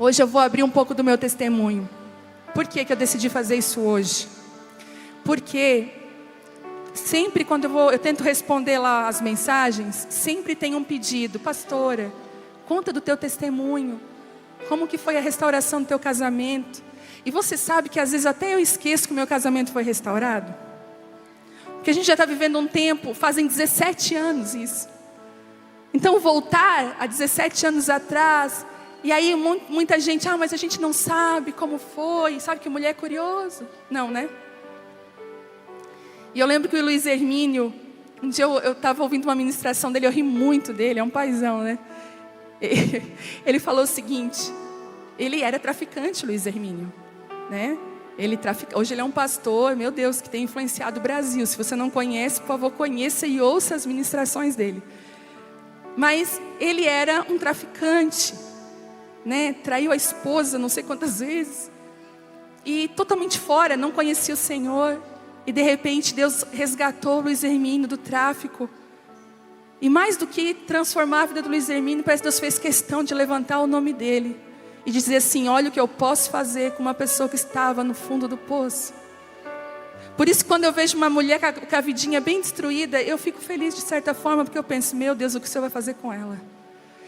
Hoje eu vou abrir um pouco do meu testemunho. Por que que eu decidi fazer isso hoje? Porque sempre quando eu tento responder lá as mensagens, sempre tem um pedido: pastora, conta do teu testemunho. Como que foi a restauração do teu casamento? E você sabe que às vezes até eu esqueço que o meu casamento foi restaurado? Porque a gente já está vivendo um tempo, fazem 17 anos isso. Então voltar a 17 anos atrás, e aí muita gente, mas a gente não sabe como foi, sabe que mulher é curiosa. Não, né? E eu lembro que o Luiz Hermínio, um dia eu estava ouvindo uma ministração dele, eu ri muito dele, é um paizão, né? Ele falou o seguinte: ele era traficante, Luiz Hermínio, né? Hoje ele é um pastor, meu Deus, que tem influenciado o Brasil. Se você não conhece, por favor, conheça e ouça as ministrações dele. Mas ele era um traficante, né? Traiu a esposa não sei quantas vezes, e totalmente fora, não conhecia o Senhor. E de repente Deus resgatou o Luiz Hermínio do tráfico. E mais do que transformar a vida do Luiz Hermínio, parece que Deus fez questão de levantar o nome dele e dizer assim: olha o que eu posso fazer com uma pessoa que estava no fundo do poço. Por isso, quando eu vejo uma mulher com a vidinha bem destruída, eu fico feliz de certa forma, porque eu penso: meu Deus, o que o Senhor vai fazer com ela?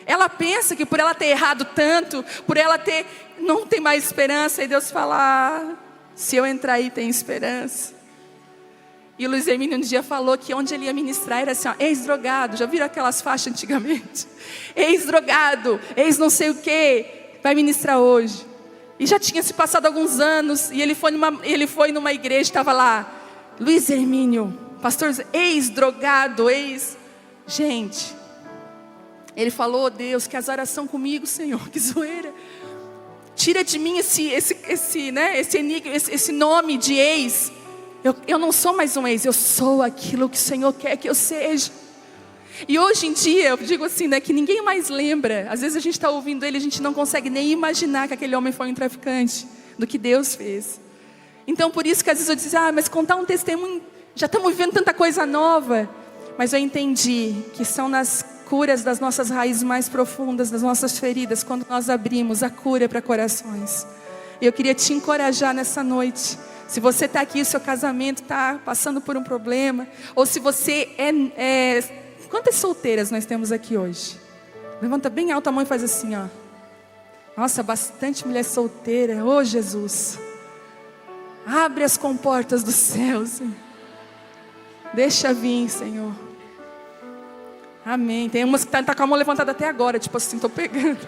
Ela pensa que por ela ter errado tanto, por ela não tem mais esperança, e Deus fala: se eu entrar aí tem esperança. E o Luiz Hermínio um dia falou que onde ele ia ministrar era assim: ex-drogado. Já viram aquelas faixas antigamente? Ex-drogado, ex não sei o que, vai ministrar hoje. E já tinha se passado alguns anos, e ele foi numa igreja, estava lá Luiz Hermínio, pastor, ex-drogado, Gente, ele falou: Deus, que azaração comigo, Senhor, que zoeira. Tira de mim esse nome de ex. Eu não sou mais um ex, eu sou aquilo que o Senhor quer que eu seja. E hoje em dia, eu digo assim, né, que ninguém mais lembra. Às vezes a gente está ouvindo ele, a gente não consegue nem imaginar que aquele homem foi um traficante, do que Deus fez. Então por isso que às vezes eu disse: mas contar um testemunho, já estamos vivendo tanta coisa nova. Mas eu entendi que são nas curas das nossas raízes mais profundas, das nossas feridas, quando nós abrimos a cura para corações. E eu queria te encorajar nessa noite. Se você está aqui, o seu casamento está passando por um problema, ou se você Quantas solteiras nós temos aqui hoje? Levanta bem alto a mão e faz assim, ó. Nossa, bastante mulher solteira. Ô Jesus, abre as comportas do céu, Senhor. Deixa vir, Senhor. Amém. Tem umas que tá com a mão levantada até agora, tipo assim, estou pegando.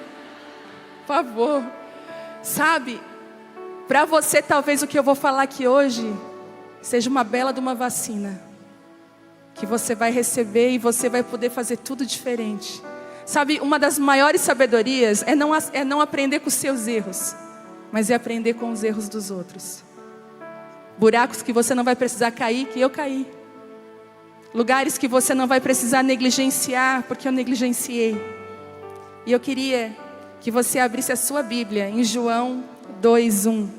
Por favor. Sabe, para você talvez o que eu vou falar aqui hoje seja uma bela de uma vacina, que você vai receber e você vai poder fazer tudo diferente. Sabe, uma das maiores sabedorias é não aprender com os seus erros, mas é aprender com os erros dos outros. Buracos que você não vai precisar cair, que eu caí. Lugares que você não vai precisar negligenciar, porque eu negligenciei. E eu queria que você abrisse a sua Bíblia em João 2:1.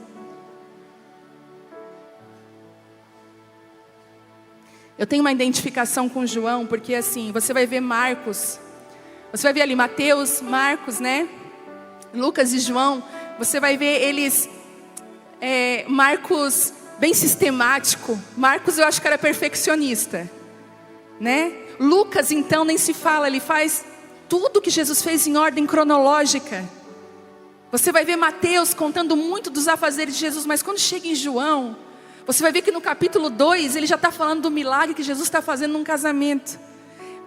Eu tenho uma identificação com João, porque assim, você vai ver Marcos, você vai ver ali Mateus, Marcos, né? Lucas e João, você vai ver eles, Marcos bem sistemático. Marcos eu acho que era perfeccionista, né? Lucas então nem se fala, ele faz tudo que Jesus fez em ordem cronológica. Você vai ver Mateus contando muito dos afazeres de Jesus, mas quando chega em João, você vai ver que no capítulo 2, ele já está falando do milagre que Jesus está fazendo num casamento.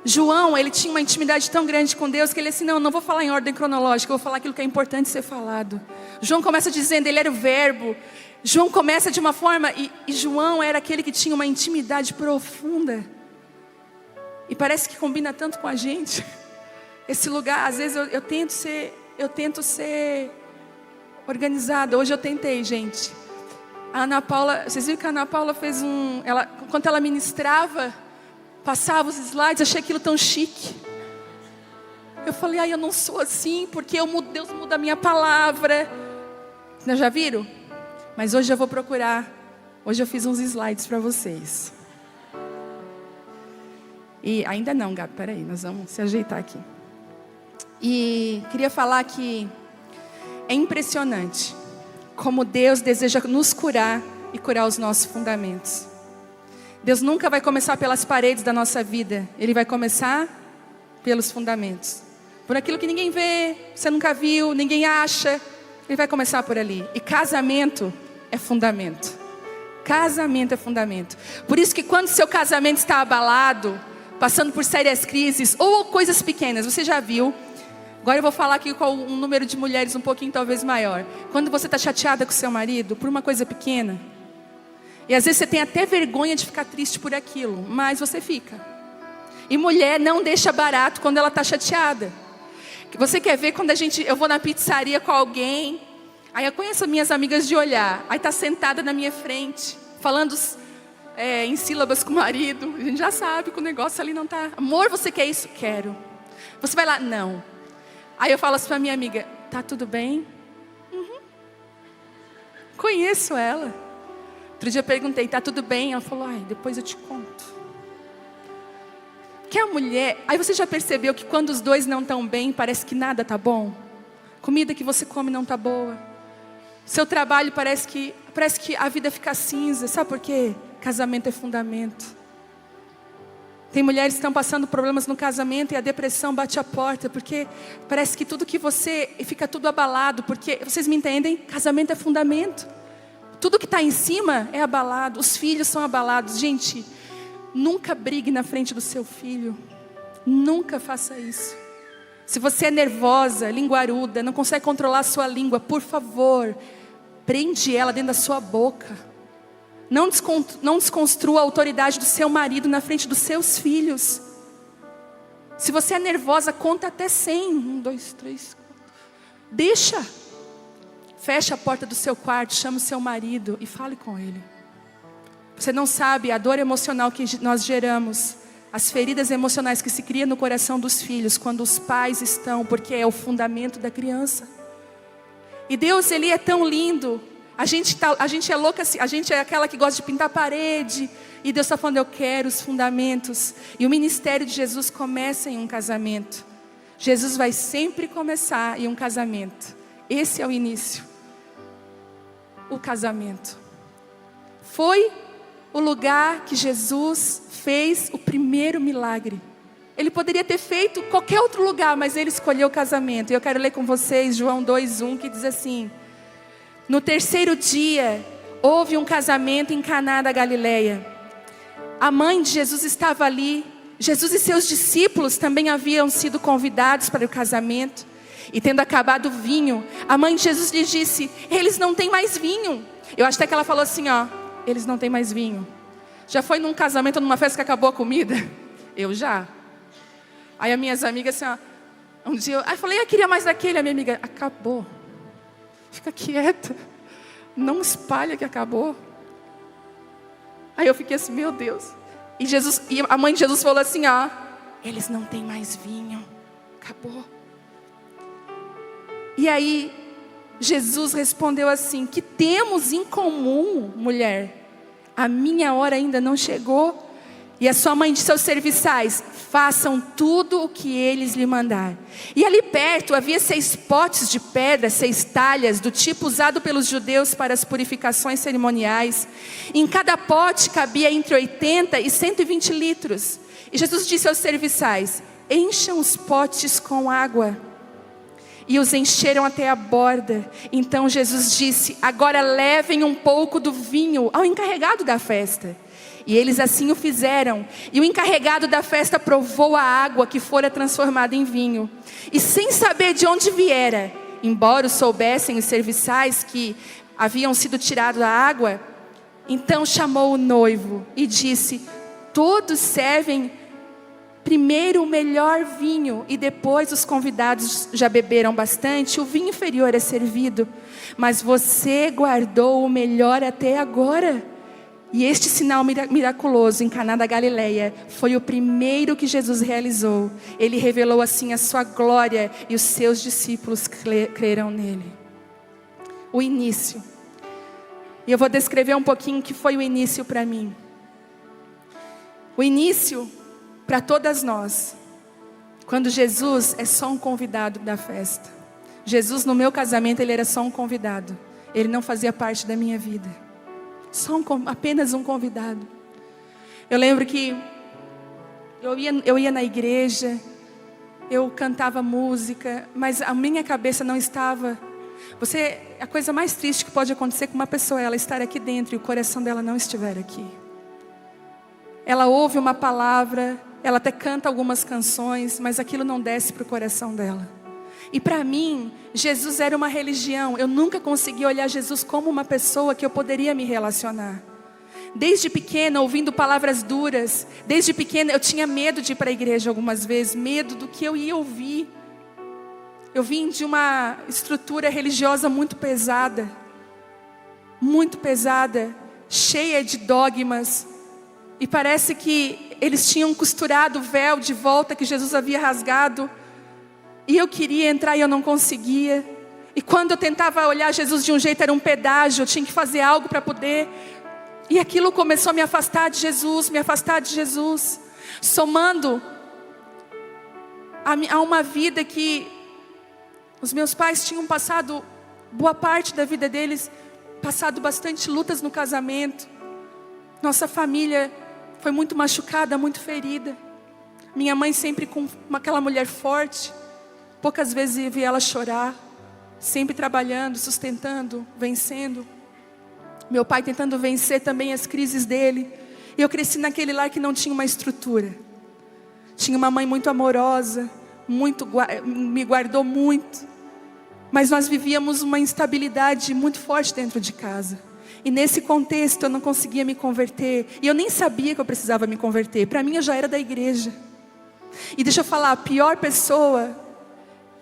João, ele tinha uma intimidade tão grande com Deus, que ele disse, não vou falar em ordem cronológica, eu vou falar aquilo que é importante ser falado. João começa dizendo, ele era o verbo. João começa de uma forma, e João era aquele que tinha uma intimidade profunda. E parece que combina tanto com a gente. Esse lugar, às vezes eu tento ser organizada. Hoje eu tentei, gente. A Ana Paula, vocês viram que a Ana Paula fez enquanto ela ministrava, passava os slides, achei aquilo tão chique. Eu falei, eu não sou assim, porque Deus muda a minha palavra. Vocês já viram? Mas hoje eu vou procurar. Hoje eu fiz uns slides para vocês. E ainda não, Gabi, peraí, nós vamos se ajeitar aqui. E queria falar que É impressionante como Deus deseja nos curar e curar os nossos fundamentos. Deus nunca vai começar pelas paredes da nossa vida. Ele vai começar pelos fundamentos. Por aquilo que ninguém vê, você nunca viu, ninguém acha. Ele vai começar por ali. E casamento é fundamento. Casamento é fundamento. Por isso que quando seu casamento está abalado, passando por sérias crises ou coisas pequenas, você já viu. Agora eu vou falar aqui com um número de mulheres um pouquinho talvez maior. Quando você está chateada com seu marido por uma coisa pequena, e às vezes você tem até vergonha de ficar triste por aquilo, mas você fica. E mulher não deixa barato quando ela está chateada. Você quer ver quando eu vou na pizzaria com alguém, aí eu conheço minhas amigas de olhar, aí está sentada na minha frente, falando em sílabas com o marido, a gente já sabe que o negócio ali não está. Amor, você quer isso? Quero. Você vai lá? Não. Aí eu falo assim para minha amiga, tá tudo bem? Uhum. Conheço ela. Outro dia eu perguntei, tá tudo bem? Ela falou, depois eu te conto. Que a mulher, aí você já percebeu que quando os dois não estão bem, parece que nada tá bom? Comida que você come não tá boa. Seu trabalho parece que a vida fica cinza. Sabe por quê? Casamento é fundamento. Tem mulheres que estão passando problemas no casamento e a depressão bate a porta, porque parece que fica tudo abalado, porque, vocês me entendem? Casamento é fundamento. Tudo que está em cima é abalado, os filhos são abalados. Gente, nunca brigue na frente do seu filho, nunca faça isso. Se você é nervosa, linguaruda, não consegue controlar a sua língua, por favor, prende ela dentro da sua boca. Não desconstrua a autoridade do seu marido na frente dos seus filhos. Se você é nervosa, conta até 100. 1, 2, 3, 4. Deixa. Fecha a porta do seu quarto, chama o seu marido e fale com ele. Você não sabe a dor emocional que nós geramos, as feridas emocionais que se criam no coração dos filhos quando os pais estão, porque é o fundamento da criança. E Deus, Ele é tão lindo. A gente é louca, a gente é aquela que gosta de pintar a parede. E Deus está falando, eu quero os fundamentos. E o ministério de Jesus começa em um casamento. Jesus vai sempre começar em um casamento. Esse é o início. O casamento. Foi o lugar que Jesus fez o primeiro milagre. Ele poderia ter feito qualquer outro lugar, mas Ele escolheu o casamento. E eu quero ler com vocês João 2:1, que diz assim: no terceiro dia, houve um casamento em Caná da Galileia. A mãe de Jesus estava ali. Jesus e seus discípulos também haviam sido convidados para o casamento. E tendo acabado o vinho, a mãe de Jesus lhes disse, eles não têm mais vinho. Eu acho até que ela falou assim, eles não têm mais vinho. Já foi num casamento ou numa festa que acabou a comida? Eu já. Aí as minhas amigas assim, um dia, eu falei, eu queria mais daquele. A minha amiga, acabou. Fica quieta, não espalha que acabou. Aí eu fiquei assim, meu Deus. E a mãe de Jesus falou assim, eles não têm mais vinho, acabou. E aí Jesus respondeu assim, que temos em comum, mulher? A minha hora ainda não chegou. E a sua mãe disse aos serviçais, façam tudo o que eles lhe mandar. E ali perto havia 6 potes de pedra, 6 talhas, do tipo usado pelos judeus para as purificações cerimoniais. Em cada pote cabia entre 80 e 120 litros. E Jesus disse aos serviçais, encham os potes com água. E os encheram até a borda. Então Jesus disse, agora levem um pouco do vinho ao encarregado da festa. E eles assim o fizeram. E o encarregado da festa provou a água que fora transformada em vinho. E sem saber de onde viera, embora o soubessem os serviçais que haviam sido tirados da água, então chamou o noivo e disse, todos servem primeiro o melhor vinho e depois os convidados já beberam bastante, o vinho inferior é servido. Mas você guardou o melhor até agora. E este sinal miraculoso em Caná da Galileia foi o primeiro que Jesus realizou. Ele revelou assim a sua glória e os seus discípulos creram nele. O início. E eu vou descrever um pouquinho o que foi o início para mim. O início para todas nós. Quando Jesus é só um convidado da festa. Jesus no meu casamento, Ele era só um convidado. Ele não fazia parte da minha vida. Apenas um convidado. Eu lembro que eu ia na igreja, eu cantava música, mas a minha cabeça não estava. A coisa mais triste que pode acontecer com uma pessoa é ela estar aqui dentro e o coração dela não estiver aqui. Ela ouve uma palavra, ela até canta algumas canções, mas aquilo não desce para o coração dela. E para mim, Jesus era uma religião. Eu nunca consegui olhar Jesus como uma pessoa que eu poderia me relacionar. Desde pequena, ouvindo palavras duras, desde pequena eu tinha medo de ir para a igreja algumas vezes, medo do que eu ia ouvir. Eu vim de uma estrutura religiosa muito pesada, cheia de dogmas. E parece que eles tinham costurado o véu de volta que Jesus havia rasgado. E eu queria entrar e eu não conseguia. E quando eu tentava olhar Jesus de um jeito, era um pedágio, eu tinha que fazer algo para poder. E aquilo começou a me afastar de Jesus, somando a uma vida que os meus pais tinham passado, boa parte da vida deles, passado bastante lutas no casamento. Nossa família foi muito machucada, muito ferida. Minha mãe sempre com aquela mulher forte. Poucas vezes eu vi ela chorar. Sempre trabalhando, sustentando, vencendo. Meu pai tentando vencer também as crises dele. E eu cresci naquele lar que não tinha uma estrutura. Tinha uma mãe muito amorosa, me guardou muito. Mas nós vivíamos uma instabilidade muito forte dentro de casa. E nesse contexto eu não conseguia me converter. E eu nem sabia que eu precisava me converter. Para mim eu já era da igreja. E deixa eu falar, a pior pessoa,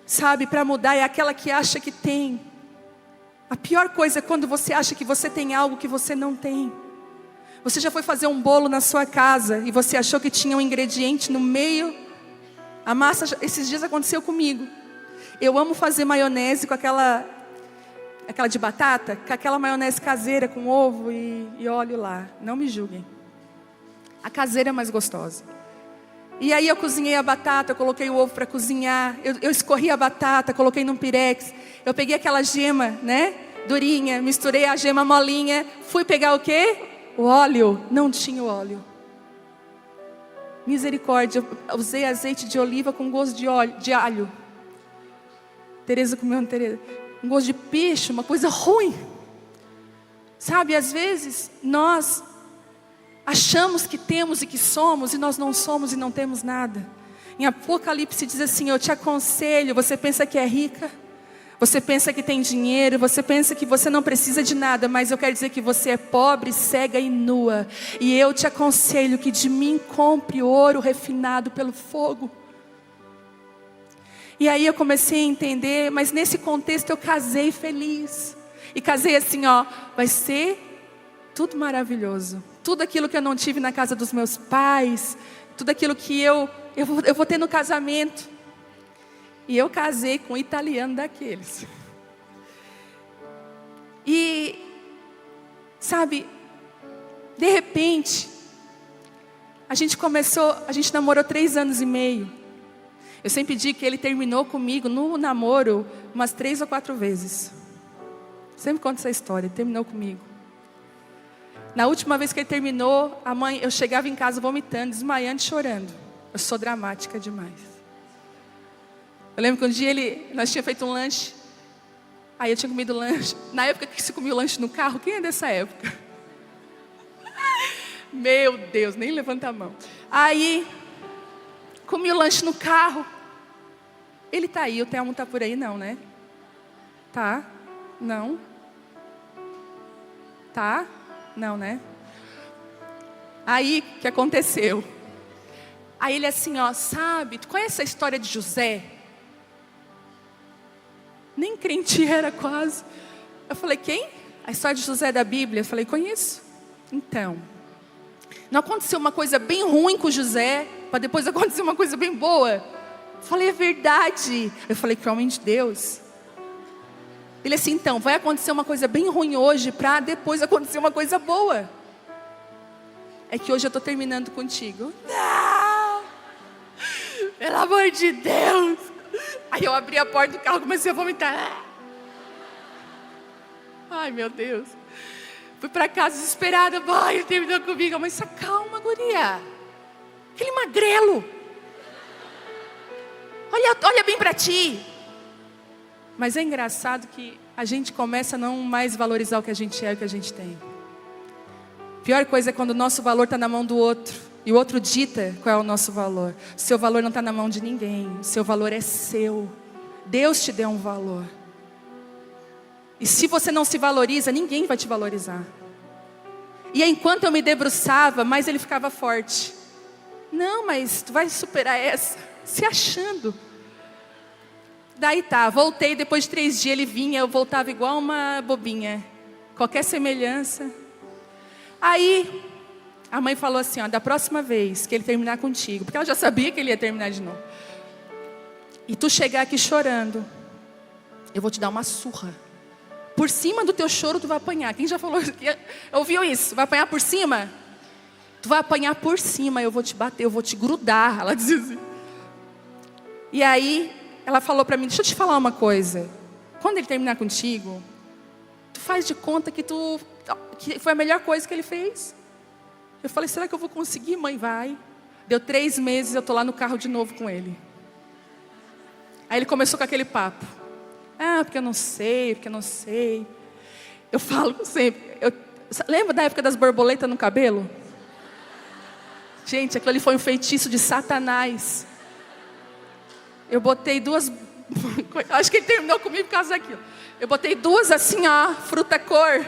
sabe, para mudar é aquela que acha que tem. A pior coisa é quando você acha que você tem algo que você não tem. Você já foi fazer um bolo na sua casa e você achou que tinha um ingrediente no meio. A massa, esses dias aconteceu comigo. Eu amo fazer maionese com aquela de batata, com aquela maionese caseira com ovo e óleo lá. Não me julguem. A caseira é mais gostosa. E aí eu cozinhei a batata, eu coloquei o ovo para cozinhar. Eu escorri a batata, coloquei num pirex. Eu peguei aquela gema, né, durinha, misturei a gema molinha. Fui pegar o quê? O óleo. Não tinha o óleo. Misericórdia, eu usei azeite de oliva com gosto de alho. Tereza comeu, Tereza. Um gosto de peixe, uma coisa ruim. Sabe, às vezes nós achamos que temos e que somos, e nós não somos e não temos nada. Em Apocalipse diz assim: eu te aconselho, você pensa que é rica, você pensa que tem dinheiro, você pensa que você não precisa de nada, mas eu quero dizer que você é pobre, cega e nua. E eu te aconselho que de mim compre ouro refinado pelo fogo. E aí eu comecei a entender, mas nesse contexto eu casei feliz. E casei assim, ó, vai ser tudo maravilhoso. Tudo aquilo que eu não tive na casa dos meus pais, tudo aquilo que eu vou ter no casamento. E eu casei com um italiano daqueles. E, sabe, de repente, a gente namorou 3 anos e meio. Eu sempre digo que ele terminou comigo no namoro umas 3 ou 4 vezes. Sempre conto essa história, ele terminou comigo. Na última vez que ele terminou, eu chegava em casa vomitando, desmaiando e chorando. Eu sou dramática demais. Eu lembro que um dia nós tínhamos feito um lanche. Aí eu tinha comido o lanche. Na época que se comia o lanche no carro, quem é dessa época? Meu Deus, nem levanta a mão. Aí, comi o lanche no carro. Ele tá aí, o Telmo tá por aí não, né? Tá? Não? Tá? Não, né? Aí, o que aconteceu? Aí ele assim, ó, sabe, tu conhece a história de José? Nem crente era quase. Eu falei, quem? A história de José da Bíblia? Eu falei, conheço. Então, não aconteceu uma coisa bem ruim com José, para depois acontecer uma coisa bem boa? Eu falei, é verdade. Eu falei, que homem de Deus. Ele assim, então, vai acontecer uma coisa bem ruim hoje, para depois acontecer uma coisa boa. É que hoje eu estou terminando contigo. Não! Pelo amor de Deus! Aí eu abri a porta do carro, comecei a vomitar. Ai, meu Deus. Fui para casa desesperada. Ele terminou comigo. A mãe disse, calma, guria. Aquele magrelo. Olha bem para ti. Mas é engraçado que a gente começa a não mais valorizar o que a gente é e o que a gente tem. A pior coisa é quando o nosso valor está na mão do outro. E o outro dita qual é o nosso valor. O seu valor não está na mão de ninguém. O seu valor é seu. Deus te deu um valor. E se você não se valoriza, ninguém vai te valorizar. E enquanto eu me debruçava, mais ele ficava forte. Não, mas tu vai superar essa. Se achando. Daí tá, voltei, depois de 3 dias ele vinha, eu voltava igual uma bobinha. Qualquer semelhança. Aí, a mãe falou assim, da próxima vez que ele terminar contigo, porque ela já sabia que ele ia terminar de novo. E tu chegar aqui chorando, eu vou te dar uma surra. Por cima do teu choro tu vai apanhar. Quem já falou, ouviu isso? Vai apanhar por cima? Tu vai apanhar por cima, eu vou te bater, eu vou te grudar. Ela dizia assim. E aí, ela falou para mim, deixa eu te falar uma coisa. Quando ele terminar contigo, tu faz de conta que foi a melhor coisa que ele fez. Eu falei, será que eu vou conseguir? Mãe, vai. Deu 3 meses, eu tô lá no carro de novo com ele. Aí ele começou com aquele papo. Porque eu não sei. Eu falo sempre. Lembra da época das borboletas no cabelo? Gente, aquilo ali foi um feitiço de Satanás. Eu botei 2... Acho que ele terminou comigo por causa daquilo. Eu botei 2 assim, fruta cor.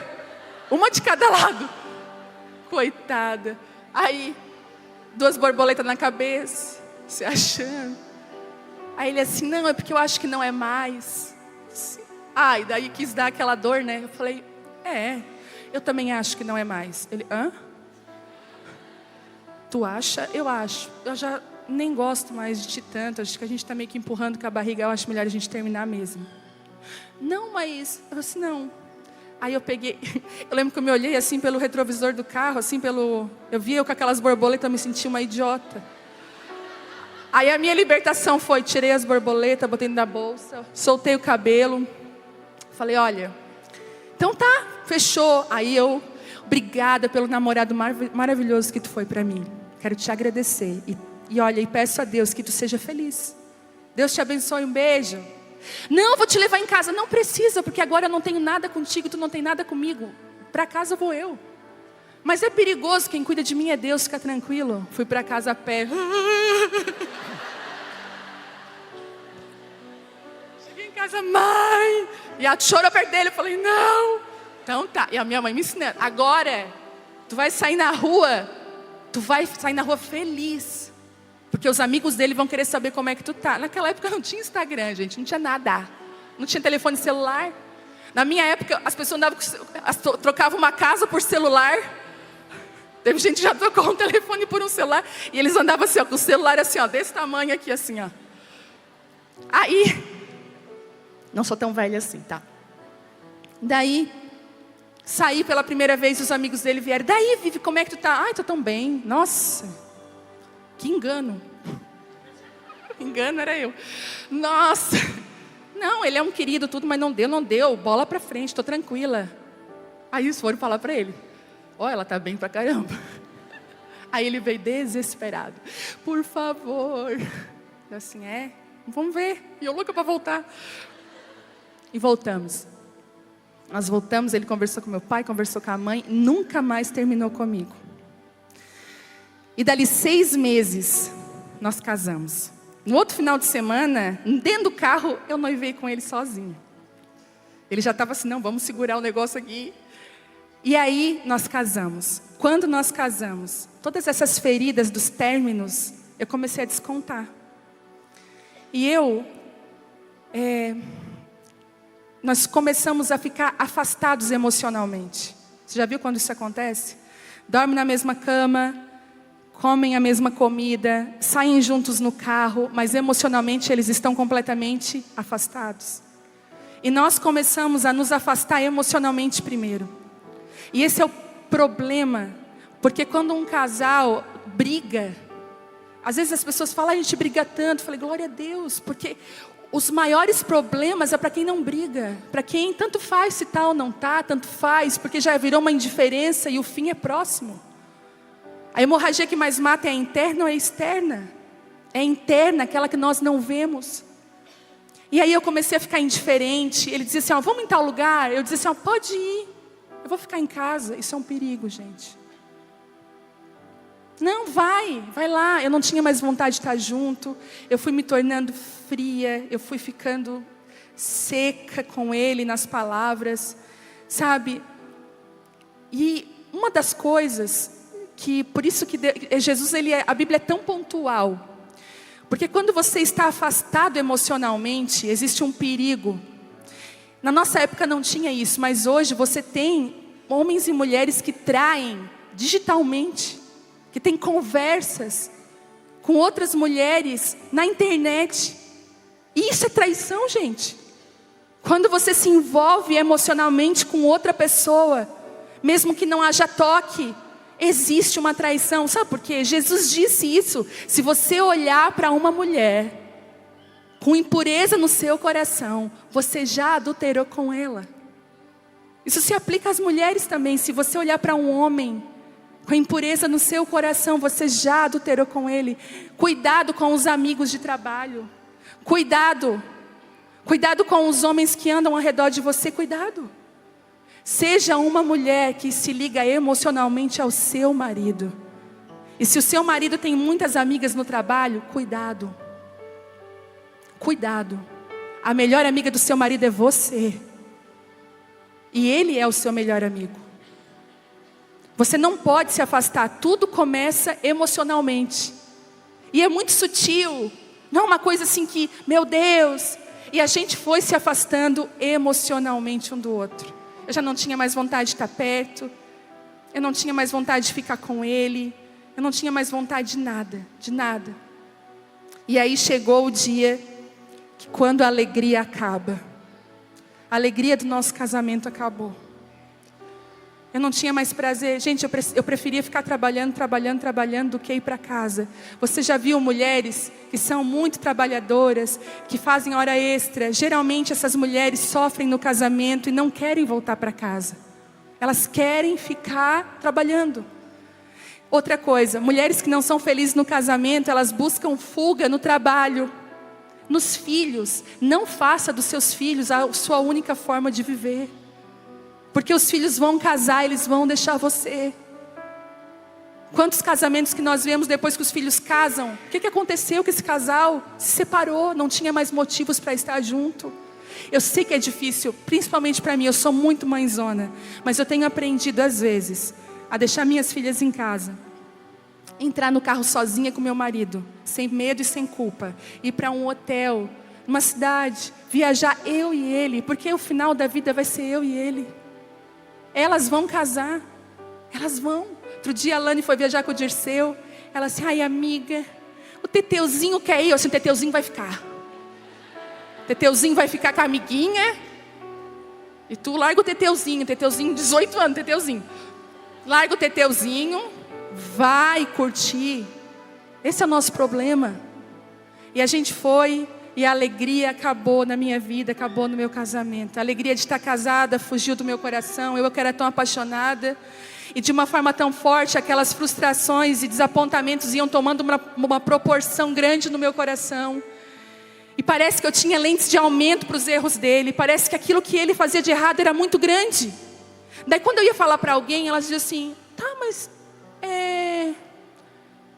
Uma de cada lado. Coitada. Aí, 2 borboletas na cabeça. Se achando. Aí ele assim, não, é porque eu acho que não é mais. E daí quis dar aquela dor, né? Eu falei, eu também acho que não é mais. Ele, Tu acha? Eu acho. Eu já nem gosto mais de ti tanto. Acho que a gente está meio que empurrando com a barriga. Eu acho melhor a gente terminar mesmo. Não, mas... Eu disse, não. Aí eu peguei... Eu lembro que eu me olhei assim pelo retrovisor do carro, assim pelo... Eu via eu com aquelas borboletas, eu me senti uma idiota. Aí a minha libertação foi, tirei as borboletas, botei na bolsa, soltei o cabelo. Falei, olha, então tá, fechou. Aí eu, obrigada pelo namorado maravilhoso que tu foi para mim. Quero te agradecer. E olha, e peço a Deus que tu seja feliz. Deus te abençoe, um beijo. Não, vou te levar em casa. Não precisa, porque agora eu não tenho nada contigo, tu não tem nada comigo. Para casa vou eu. Mas é perigoso, quem cuida de mim é Deus, fica tranquilo. Fui para casa a pé. Cheguei em casa, mãe. E a chorou perto dele, eu falei, não. Então tá, e a minha mãe me ensinando. Agora, tu vai sair na rua. Tu vai sair na rua feliz. Porque os amigos dele vão querer saber como é que tu tá. Naquela época não tinha Instagram, gente, não tinha nada. Não tinha telefone celular. Na minha época, as pessoas trocavam uma casa por celular. Teve gente que já trocou um telefone por um celular. E eles andavam assim, com o celular assim, desse tamanho aqui, assim, Aí, não sou tão velha assim, tá? Daí, saí pela primeira vez, os amigos dele vieram. Daí, Vivi, como é que tu tá? Ai, tô tão bem. Nossa, que engano. Engano era eu. Nossa. Não, ele é um querido, tudo, mas não deu. Bola pra frente, tô tranquila. Aí eles foram falar pra ele. Ela tá bem pra caramba. Aí ele veio desesperado. Por favor. Eu assim, vamos ver. E eu louca pra voltar. E voltamos. Nós voltamos, ele conversou com meu pai, conversou com a mãe. Nunca mais terminou comigo. E dali 6 meses, nós casamos. No outro final de semana, dentro do carro, eu noivei com ele sozinha. Ele já estava assim, não, vamos segurar o negócio aqui. E aí, nós casamos. Quando nós casamos, todas essas feridas dos términos, eu comecei a descontar. E nós começamos a ficar afastados emocionalmente. Você já viu quando isso acontece? Dormem na mesma cama, comem a mesma comida, saem juntos no carro, mas emocionalmente eles estão completamente afastados. E nós começamos a nos afastar emocionalmente primeiro. E esse é o problema, porque quando um casal briga, às vezes as pessoas falam, a gente briga tanto. Eu falei, glória a Deus, porque os maiores problemas é para quem não briga, para quem tanto faz se tá ou não tá, tanto faz, porque já virou uma indiferença e o fim é próximo. A hemorragia que mais mata é a interna ou é a externa? É a interna, aquela que nós não vemos. E aí eu comecei a ficar indiferente. Ele dizia assim, ó, vamos em tal lugar? Eu dizia assim, ó, pode ir, eu vou ficar em casa. Isso é um perigo, gente. Não, vai lá. Eu não tinha mais vontade de estar junto. Eu fui me tornando fria. Eu fui ficando seca com ele nas palavras. Sabe? E uma das coisas que, por isso que Jesus, a Bíblia é tão pontual. Porque quando você está afastado emocionalmente, existe um perigo. Na nossa época não tinha isso, mas hoje você tem homens e mulheres que traem digitalmente, que têm conversas com outras mulheres na internet. E isso é traição, gente. Quando você se envolve emocionalmente com outra pessoa, mesmo que não haja toque, existe uma traição. Sabe por quê? Jesus disse isso. Se você olhar para uma mulher com impureza no seu coração, você já adulterou com ela. Isso se aplica às mulheres também. Se você olhar para um homem com impureza no seu coração, você já adulterou com ele. Cuidado com os amigos de trabalho. Cuidado com os homens que andam ao redor de você. Cuidado. Seja uma mulher que se liga emocionalmente ao seu marido. E se o seu marido tem muitas amigas no trabalho, cuidado. Cuidado. A melhor amiga do seu marido é você. E ele é o seu melhor amigo. Você não pode se afastar. Tudo começa emocionalmente. E é muito sutil. Não é uma coisa assim que, meu Deus. E a gente foi se afastando emocionalmente um do outro. Eu já não tinha mais vontade de estar perto. Eu não tinha mais vontade de ficar com ele. Eu não tinha mais vontade de nada, de nada. E aí chegou o dia que quando a alegria acaba. A alegria do nosso casamento acabou. Eu não tinha mais prazer. Gente, eu preferia ficar trabalhando do que ir para casa. Você já viu mulheres que são muito trabalhadoras, que fazem hora extra? Geralmente essas mulheres sofrem no casamento e não querem voltar para casa. Elas querem ficar trabalhando. Outra coisa, mulheres que não são felizes no casamento, elas buscam fuga no trabalho, nos filhos. Não faça dos seus filhos a sua única forma de viver. Porque os filhos vão casar, eles vão deixar você. Quantos casamentos que nós vemos depois que os filhos casam? O que aconteceu com esse casal? Se separou, não tinha mais motivos para estar junto. Eu sei que é difícil, principalmente para mim, eu sou muito mãezona. Mas eu tenho aprendido às vezes a deixar minhas filhas em casa. Entrar no carro sozinha com meu marido, sem medo e sem culpa. Ir para um hotel, numa cidade, viajar eu e ele. Porque o final da vida vai ser eu e ele. Elas vão casar, elas vão. Outro dia a Lani foi viajar com o Dirceu. Ela assim, ai amiga, o Teteuzinho quer ir. Eu assim, o Teteuzinho vai ficar. O Teteuzinho vai ficar com a amiguinha. E tu larga o Teteuzinho, 18 anos, Teteuzinho. Larga o Teteuzinho, vai curtir. Esse é o nosso problema. E a gente foi... E a alegria acabou na minha vida, acabou no meu casamento. A alegria de estar casada fugiu do meu coração. Eu que era tão apaixonada. E de uma forma tão forte, aquelas frustrações e desapontamentos iam tomando uma proporção grande no meu coração. E parece que eu tinha lentes de aumento para os erros dele. Parece que aquilo que ele fazia de errado era muito grande. Daí quando eu ia falar para alguém, elas diziam assim, tá, mas...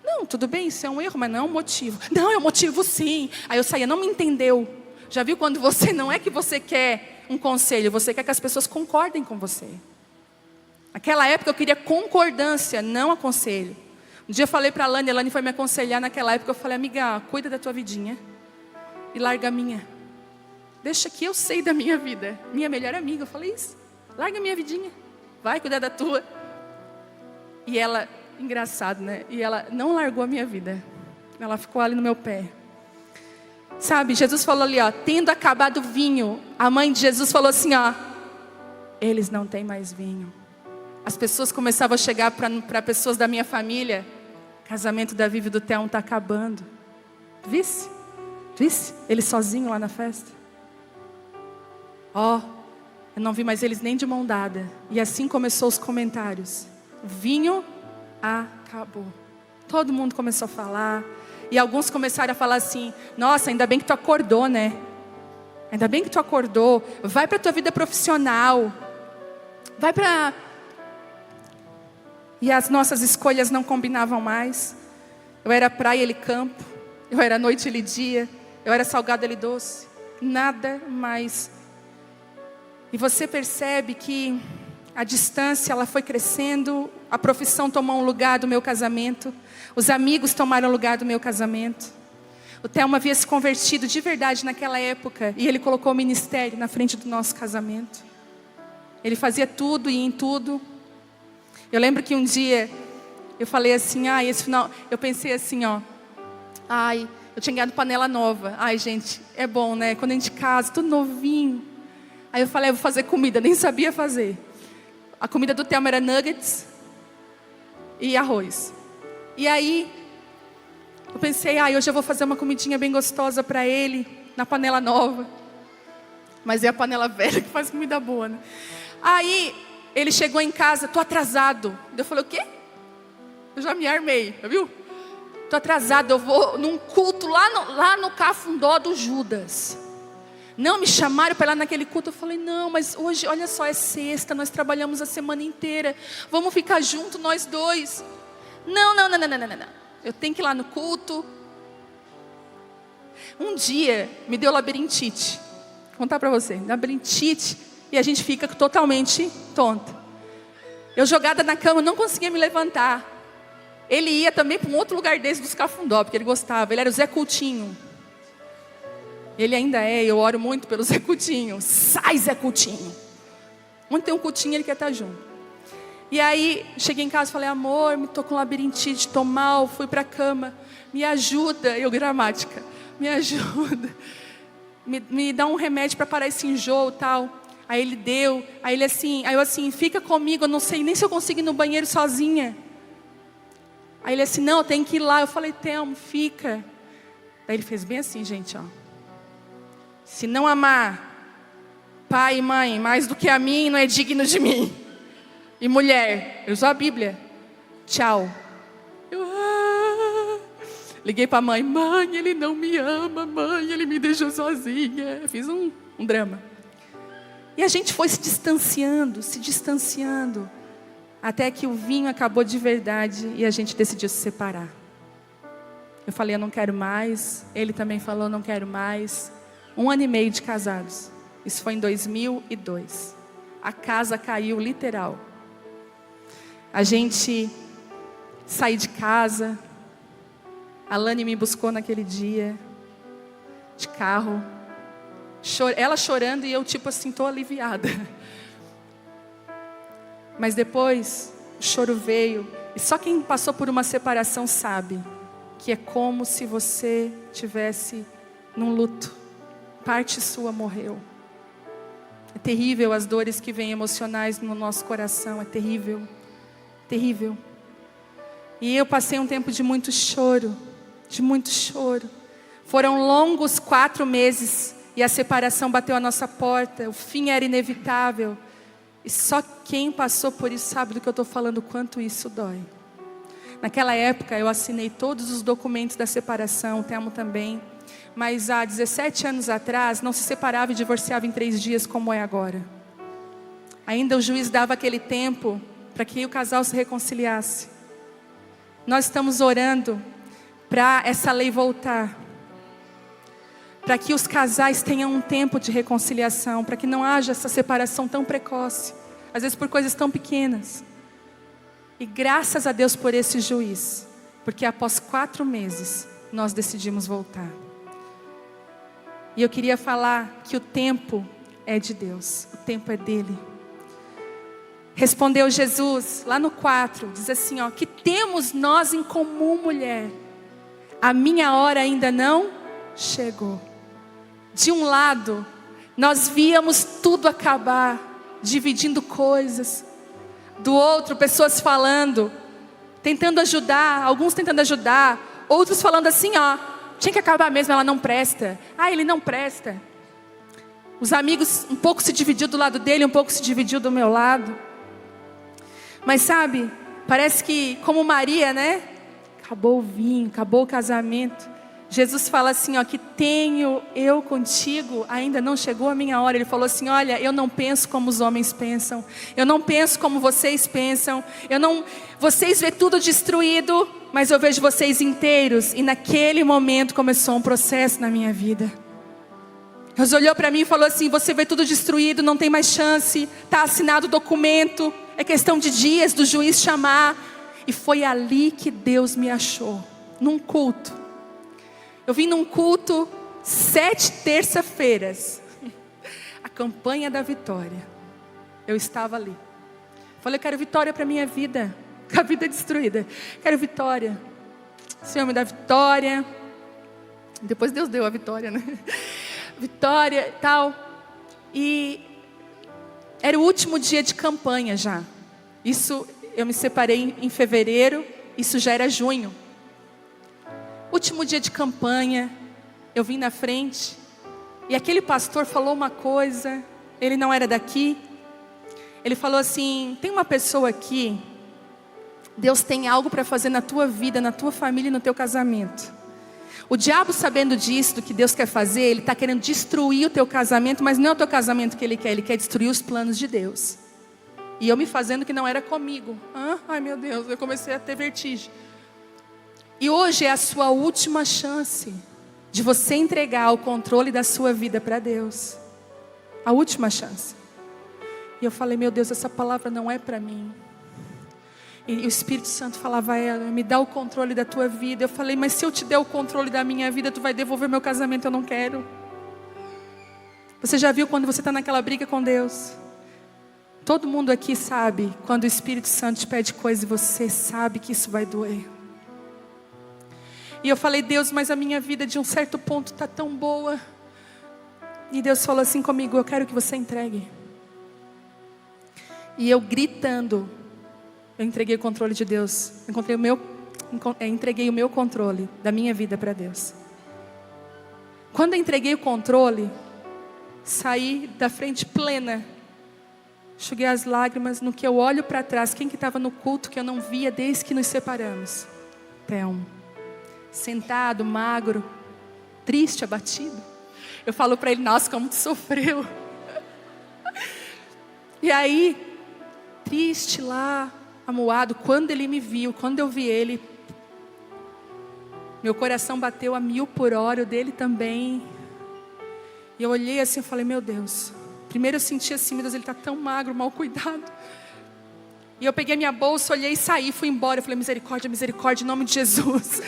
Não, tudo bem, isso é um erro, mas não é um motivo. Não, é um motivo sim. Aí eu saía, não me entendeu. Já viu quando você não é que você quer um conselho, você quer que as pessoas concordem com você. Naquela época eu queria concordância, não aconselho. Um dia eu falei para a Lani foi me aconselhar naquela época. Eu falei, amiga, cuida da tua vidinha e larga a minha. Deixa que eu sei da minha vida. Minha melhor amiga, eu falei isso. Larga a minha vidinha, vai cuidar da tua. E ela... Engraçado, né? E ela não largou a minha vida. Ela ficou ali no meu pé. Sabe, Jesus falou ali, ó, tendo acabado o vinho. A mãe de Jesus falou assim, ó, eles não têm mais vinho. As pessoas começavam a chegar para pessoas da minha família. Casamento da Vivi e do Theo está acabando. Vice? Disse? Ele sozinho lá na festa. Eu não vi mais eles nem de mão dada. E assim começou os comentários. O vinho acabou. Todo mundo começou a falar. E alguns começaram a falar assim: nossa, ainda bem que tu acordou, né? Ainda bem que tu acordou. Vai para a tua vida profissional. Vai para... E as nossas escolhas não combinavam mais. Eu era praia, ele campo. Eu era noite, ele dia. Eu era salgado, ele doce. Nada mais. E você percebe que a distância, ela foi crescendo. A profissão tomou um lugar do meu casamento. Os amigos tomaram o lugar do meu casamento. O Telmo havia se convertido de verdade naquela época. E ele colocou o ministério na frente do nosso casamento. Ele fazia tudo e em tudo. Eu lembro que um dia eu falei assim, esse final, eu pensei assim, eu tinha ganhado panela nova. Gente, é bom, né? Quando a gente casa, tudo novinho. Aí eu falei, eu vou fazer comida, nem sabia fazer. A comida do Telmo era nuggets e arroz. E aí, eu pensei, hoje eu vou fazer uma comidinha bem gostosa para ele, na panela nova. Mas é a panela velha que faz comida boa, né? Aí, ele chegou em casa, tô atrasado. Eu falei, o quê? Eu já me armei, viu? Tô atrasado, eu vou num culto lá no Cafundó do Judas. Não, me chamaram para ir lá naquele culto. Eu falei, não, mas hoje, olha só, é sexta, nós trabalhamos a semana inteira. Vamos ficar juntos nós dois. Não. Eu tenho que ir lá no culto. Um dia, me deu labirintite. Vou contar para você, labirintite. E a gente fica totalmente tonta. Eu jogada na cama, não conseguia me levantar. Ele ia também para um outro lugar desse dos Cafundó, porque ele gostava. Ele era o Zé Coutinho. Ele ainda é, eu oro muito pelo Zé Coutinho. Sai, Zé Coutinho. Onde tem um Coutinho, ele quer estar junto. E aí, cheguei em casa e falei, amor, me tô com labirintite, tô mal, fui para a cama. Me ajuda, eu gramática. Me ajuda. Me dá um remédio para parar esse enjoo e tal. Aí ele deu, aí eu assim, fica comigo, eu não sei nem se eu consigo ir no banheiro sozinha. Aí ele assim, não, eu tenho que ir lá. Eu falei, Telmo, fica. Daí ele fez bem assim, gente, se não amar pai e mãe mais do que a mim, não é digno de mim. E mulher, eu usou a Bíblia. Tchau. Liguei para a mãe, ele não me ama, mãe, ele me deixou sozinha. Eu fiz um drama. E a gente foi se distanciando, até que o vinho acabou de verdade e a gente decidiu se separar. Eu falei, eu não quero mais. Ele também falou, não quero mais. 1 ano e meio de casados. Isso foi em 2002. A casa caiu literal. A gente saiu de casa. A Lani me buscou naquele dia, de carro. Ela chorando e eu tipo assim, tô aliviada. Mas depois, o choro veio. E só quem passou por uma separação sabe que é como se você tivesse num luto. Parte sua morreu. É terrível as dores que vêm emocionais no nosso coração. É terrível. Terrível. E eu passei um tempo de muito choro. De muito choro. Foram longos 4 meses. E a separação bateu a nossa porta. O fim era inevitável. E só quem passou por isso sabe do que eu estou falando, o quanto isso dói. Naquela época eu assinei todos os documentos da separação, o Telmo também. Mas há 17 anos atrás não se separava e divorciava em 3 dias como é agora. Ainda o juiz dava aquele tempo para que o casal se reconciliasse. Nós estamos orando para essa lei voltar. Para que os casais tenham um tempo de reconciliação, para que não haja essa separação tão precoce, às vezes por coisas tão pequenas. E graças a Deus por esse juiz, porque após 4 meses nós decidimos voltar. E eu queria falar que o tempo é de Deus, o tempo é dele. Respondeu Jesus lá no 4, diz assim, que temos nós em comum, mulher? A minha hora ainda não chegou. De um lado, nós víamos tudo acabar, dividindo coisas. Do outro, pessoas falando, tentando ajudar, alguns tentando ajudar, outros falando assim, Tinha que acabar mesmo, ela não presta. Ah, ele não presta. Os amigos, um pouco se dividiu do lado dele, um pouco se dividiu do meu lado. Mas sabe, parece que como Maria, né? Acabou o vinho, acabou o casamento. Jesus fala assim, ó, que tenho eu contigo, ainda não chegou a minha hora. Ele falou assim, olha, eu não penso como os homens pensam. Eu não penso como vocês pensam. Vocês vê tudo destruído, mas eu vejo vocês inteiros. E naquele momento começou um processo na minha vida. Deus olhou para mim e falou assim, você vê tudo destruído, não tem mais chance. Está assinado o documento, é questão de dias do juiz chamar. E foi ali que Deus me achou, num culto. Eu vim num culto 7 terça-feiras. A campanha da vitória. Eu estava ali. Falei, eu quero vitória para a minha vida. Com a vida destruída. Quero vitória. Senhor, me dá vitória. Depois Deus deu a vitória, né? Vitória e tal. E era o último dia de campanha já. Isso, eu me separei em fevereiro. Isso já era junho. Último dia de campanha, eu vim na frente, e aquele pastor falou uma coisa, ele não era daqui, ele falou assim, tem uma pessoa aqui, Deus tem algo para fazer na tua vida, na tua família e no teu casamento. O diabo sabendo disso, do que Deus quer fazer, ele está querendo destruir o teu casamento, mas não é o teu casamento que ele quer destruir os planos de Deus. E eu me fazendo que não era comigo. Ai meu Deus, eu comecei a ter vertigem. E hoje é a sua última chance de você entregar o controle da sua vida para Deus. A última chance. E eu falei, meu Deus, essa palavra não é para mim. E o Espírito Santo falava a ela, me dá o controle da tua vida. Eu falei, mas se eu te der o controle da minha vida, tu vai devolver meu casamento, eu não quero. Você já viu quando você está naquela briga com Deus? Todo mundo aqui sabe, quando o Espírito Santo te pede coisa e você sabe que isso vai doer. E eu falei, Deus, mas a minha vida de um certo ponto está tão boa. E Deus falou assim comigo, eu quero que você entregue. E eu gritando, eu entreguei o controle de Deus. Entreguei o meu controle da minha vida para Deus. Quando eu entreguei o controle, saí da frente plena. Enxuguei as lágrimas, no que eu olho para trás, quem que estava no culto que eu não via desde que nos separamos? Thelmo. Sentado, magro, triste, abatido. Eu falo para ele, nossa, como tu sofreu. E aí, triste lá, amuado, quando ele me viu, quando eu vi ele, meu coração bateu a 1000 por hora, o dele também. E eu olhei assim e falei, meu Deus. Primeiro eu senti assim, meu Deus, ele está tão magro, mal cuidado. E eu peguei minha bolsa, olhei e saí, fui embora. Eu falei, misericórdia, misericórdia, em nome de Jesus.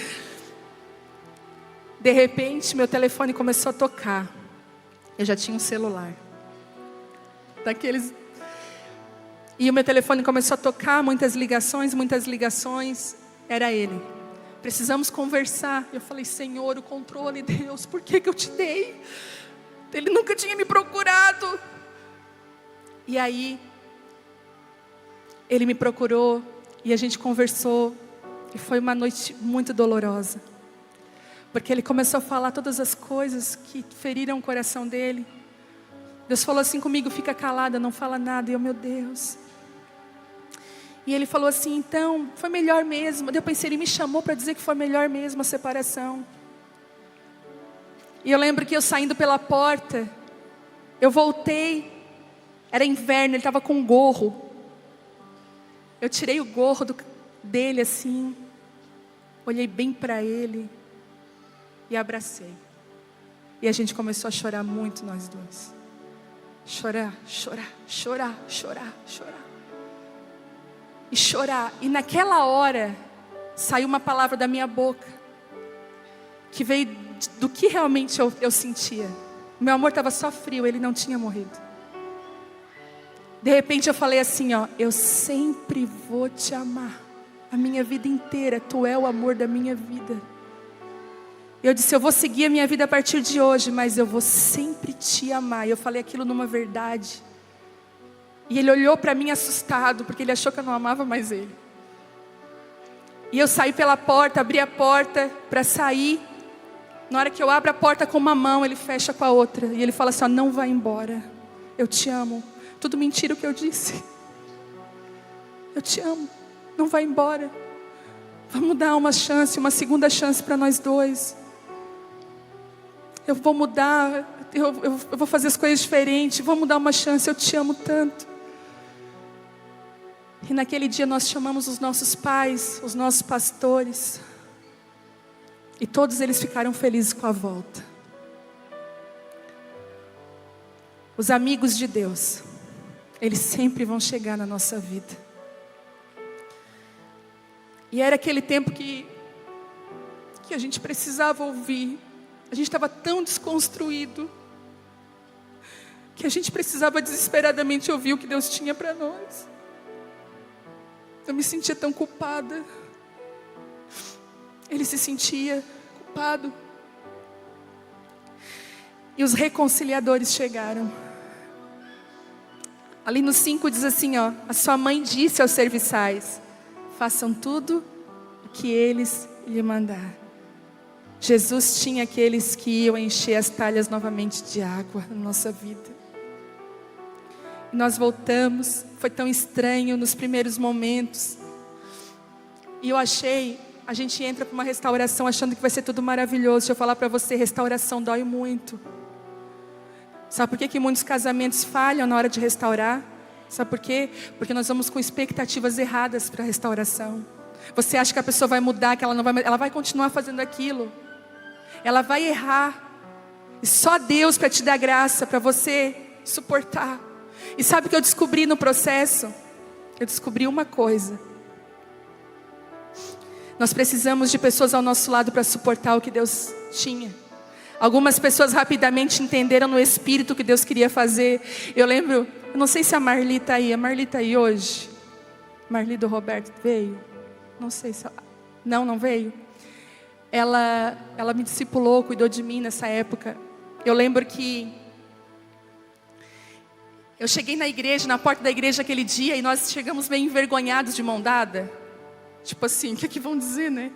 De repente, meu telefone começou a tocar. Eu já tinha um celular. Daqueles... E o meu telefone começou a tocar, muitas ligações. Era ele. Precisamos conversar. Eu falei, Senhor, o controle, Deus, por que eu te dei? Ele nunca tinha me procurado. E aí, ele me procurou e a gente conversou. E foi uma noite muito dolorosa. Porque ele começou a falar todas as coisas que feriram o coração dele. Deus falou assim comigo, fica calada, não fala nada. E eu, meu Deus. E ele falou assim, então, foi melhor mesmo. Eu pensei, ele me chamou para dizer que foi melhor mesmo a separação. E eu lembro que eu saindo pela porta, eu voltei, era inverno, ele estava com um gorro. Eu tirei o gorro dele assim, olhei bem para ele e abracei. E a gente começou a chorar muito, nós dois. Chorar. E chorar. E naquela hora, saiu uma palavra da minha boca, que veio do que realmente eu sentia. Meu amor estava só frio, ele não tinha morrido. De repente eu falei assim, ó, eu sempre vou te amar, a minha vida inteira, tu é o amor da minha vida. Eu disse, eu vou seguir a minha vida a partir de hoje, mas eu vou sempre te amar. E eu falei aquilo numa verdade. E ele olhou para mim assustado, porque ele achou que eu não amava mais ele. E eu saí pela porta, abri a porta para sair. Na hora que eu abro a porta com uma mão, Ele fecha com a outra. E Ele fala assim, ó, não vai embora. Eu te amo. Tudo mentira o que eu disse. Eu te amo. Não vai embora. Vamos dar uma chance, uma segunda chance para nós dois. Eu vou mudar. Eu vou fazer as coisas diferentes. Vamos dar uma chance. Eu te amo tanto. E naquele dia nós chamamos os nossos pais, os nossos pastores. E todos eles ficaram felizes com a volta. Os amigos de Deus, eles sempre vão chegar na nossa vida. E era aquele tempo que a gente precisava ouvir. A gente estava tão desconstruído, que a gente precisava desesperadamente ouvir o que Deus tinha para nós. Eu me sentia tão culpada. Ele se sentia culpado. E os reconciliadores chegaram. Ali no 5 diz assim, ó, a sua mãe disse aos serviçais, façam tudo o que eles lhe mandar. Jesus tinha aqueles que iam encher as talhas novamente de água na nossa vida. E nós voltamos, foi tão estranho nos primeiros momentos. E eu achei, a gente entra para uma restauração achando que vai ser tudo maravilhoso. Deixa eu falar para você, restauração dói muito. Sabe por que muitos casamentos falham na hora de restaurar? Sabe por quê? Porque nós vamos com expectativas erradas para a restauração. Você acha que a pessoa vai mudar, que ela vai continuar fazendo aquilo. Ela vai errar. E só Deus para te dar graça, para você suportar. E sabe o que eu descobri no processo? Eu descobri uma coisa. Nós precisamos de pessoas ao nosso lado para suportar o que Deus tinha. Algumas pessoas rapidamente entenderam no Espírito o que Deus queria fazer. Eu lembro, eu não sei se a Marli está aí. A Marli está aí hoje? Marli do Roberto veio? Não sei se... Não veio? Ela me discipulou, cuidou de mim nessa época. Eu lembro que eu cheguei na igreja, na porta da igreja aquele dia, e nós chegamos meio envergonhados de mão dada. Tipo assim, o que vão dizer, né?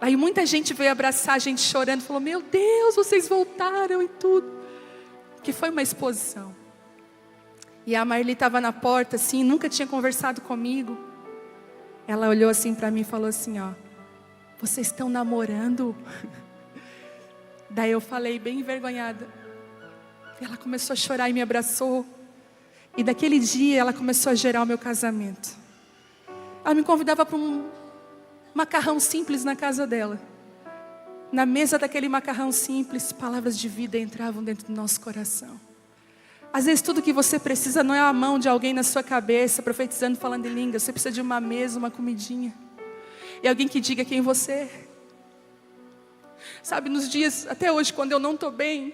Aí muita gente veio abraçar a gente chorando, falou, meu Deus, vocês voltaram e tudo. Que foi uma exposição. E a Marli estava na porta assim, nunca tinha conversado comigo. Ela olhou assim para mim e falou assim, ó, vocês estão namorando? Daí eu falei bem envergonhada. E ela começou a chorar e me abraçou. E daquele dia ela começou a gerar o meu casamento. Ela me convidava para um macarrão simples na casa dela. Na mesa daquele macarrão simples, palavras de vida entravam dentro do nosso coração. Às vezes tudo que você precisa não é a mão de alguém na sua cabeça, profetizando, falando em línguas. Você precisa de uma mesa, uma comidinha. E alguém que diga quem você é. Sabe, nos dias, até hoje, quando eu não estou bem,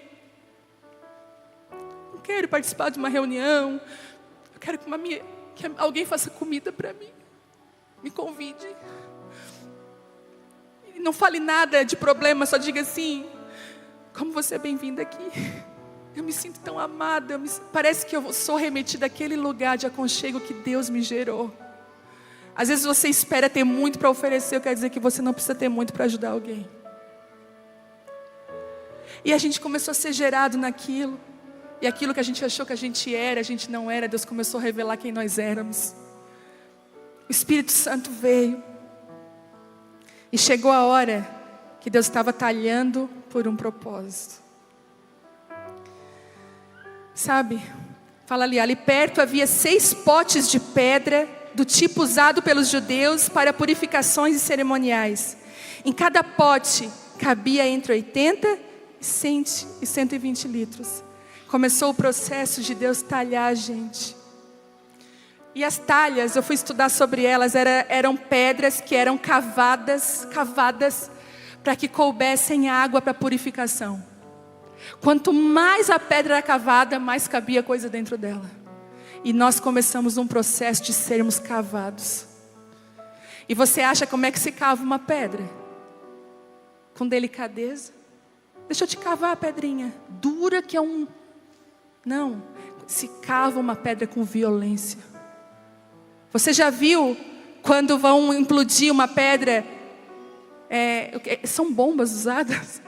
não quero participar de uma reunião. Eu quero que alguém faça comida para mim. Me convide. E não fale nada de problema, só diga assim, como você é bem-vinda aqui. Eu me sinto tão amada, parece que eu sou remetida àquele lugar de aconchego que Deus me gerou. Às vezes você espera ter muito para oferecer, eu quero dizer que você não precisa ter muito para ajudar alguém. E a gente começou a ser gerado naquilo. E aquilo que a gente achou que a gente não era, Deus começou a revelar quem nós éramos. O Espírito Santo veio. E chegou a hora que Deus estava talhando por um propósito. Sabe, fala ali perto havia 6 potes de pedra, do tipo usado pelos judeus para purificações e cerimoniais. Em cada pote cabia entre 80 e 120 litros. Começou o processo de Deus talhar a gente. E as talhas, eu fui estudar sobre elas, eram pedras que eram cavadas para que coubessem água para purificação. Quanto mais a pedra era cavada, mais cabia coisa dentro dela. E nós começamos um processo de sermos cavados. E você acha como é que se cava uma pedra? Com delicadeza. Deixa eu te cavar a pedrinha. Dura que é um... Não, se cava uma pedra com violência. Você já viu quando vão implodir uma pedra? São bombas usadas.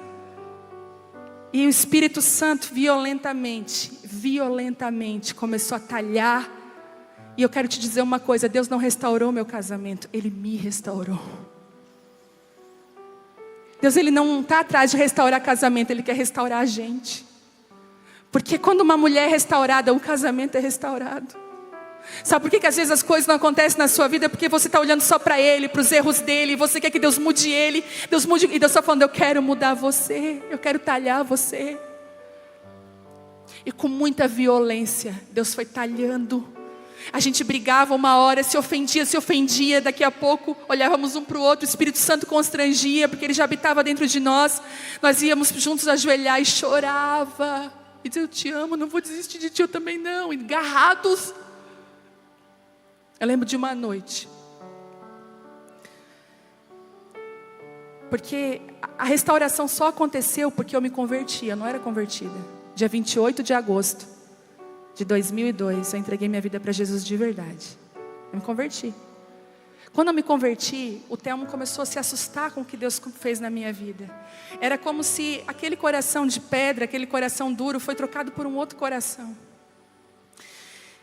E o Espírito Santo violentamente começou a talhar. E eu quero te dizer uma coisa, Deus não restaurou meu casamento, Ele me restaurou. Deus, Ele não está atrás de restaurar casamento, Ele quer restaurar a gente. Porque quando uma mulher é restaurada, o casamento é restaurado. Sabe por que às vezes as coisas não acontecem na sua vida? Porque você está olhando só para Ele, para os erros dele. Você quer que Deus mude Ele. E Deus está falando, eu quero mudar você. Eu quero talhar você. E com muita violência, Deus foi talhando. A gente brigava uma hora, se ofendia. Daqui a pouco olhávamos um para o outro. O Espírito Santo constrangia, porque Ele já habitava dentro de nós. Nós íamos juntos ajoelhar e chorava. E dizia, eu te amo, não vou desistir de ti, eu também não. Agarrados. Eu lembro de uma noite. Porque a restauração só aconteceu porque eu me converti, eu não era convertida. Dia 28 de agosto de 2002, eu entreguei minha vida para Jesus de verdade. Eu me converti. Quando eu me converti, o Telmo começou a se assustar com o que Deus fez na minha vida. Era como se aquele coração de pedra, aquele coração duro, foi trocado por um outro coração.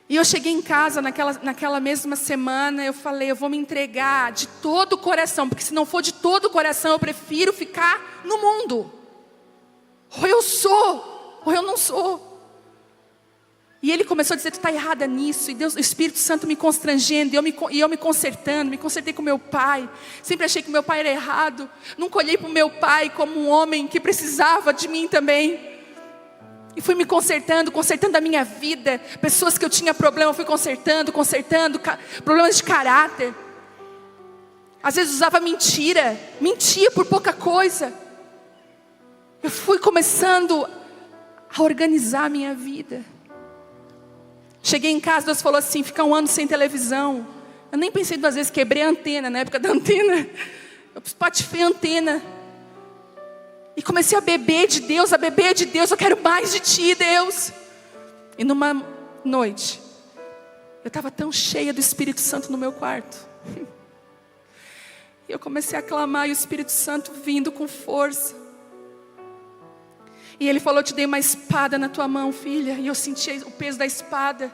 E eu cheguei em casa naquela mesma semana, eu falei, eu vou me entregar de todo o coração, porque se não for de todo o coração, eu prefiro ficar no mundo. Ou eu sou, ou eu não sou. E ele começou a dizer, tu está errada nisso. E Deus, o Espírito Santo me constrangendo, e eu me consertando, me consertei com meu pai. Sempre achei que meu pai era errado. Nunca olhei para o meu pai como um homem que precisava de mim também. E fui me consertando a minha vida. Pessoas que eu tinha problema, eu fui consertando. Problemas de caráter. Às vezes usava mentia por pouca coisa. Eu fui começando a organizar a minha vida. Cheguei em casa, Deus falou assim, fica 1 ano sem televisão. Eu nem pensei 2 vezes, quebrei a antena, na época da antena. Eu espatifei a antena. E comecei a beber de Deus, eu quero mais de Ti, Deus. E numa noite, eu estava tão cheia do Espírito Santo no meu quarto. E eu comecei a clamar, e o Espírito Santo vindo com força. E Ele falou, eu te dei uma espada na tua mão, filha. E eu senti o peso da espada.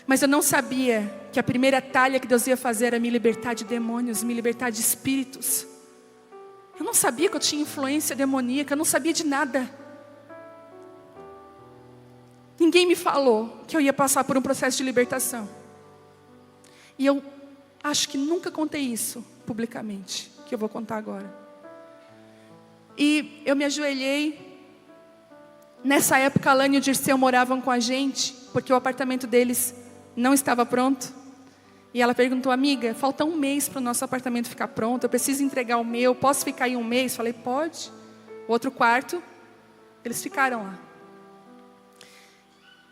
Mas eu não sabia que a primeira talha que Deus ia fazer era me libertar de demônios, me libertar de espíritos. Eu não sabia que eu tinha influência demoníaca, eu não sabia de nada. Ninguém me falou que eu ia passar por um processo de libertação. E eu acho que nunca contei isso publicamente, que eu vou contar agora. E eu me ajoelhei. Nessa época, a Alane e o Dirceu moravam com a gente, porque o apartamento deles não estava pronto. E ela perguntou, amiga, falta 1 mês para o nosso apartamento ficar pronto, eu preciso entregar o meu, posso ficar aí 1 mês? Falei, pode. O outro quarto, eles ficaram lá.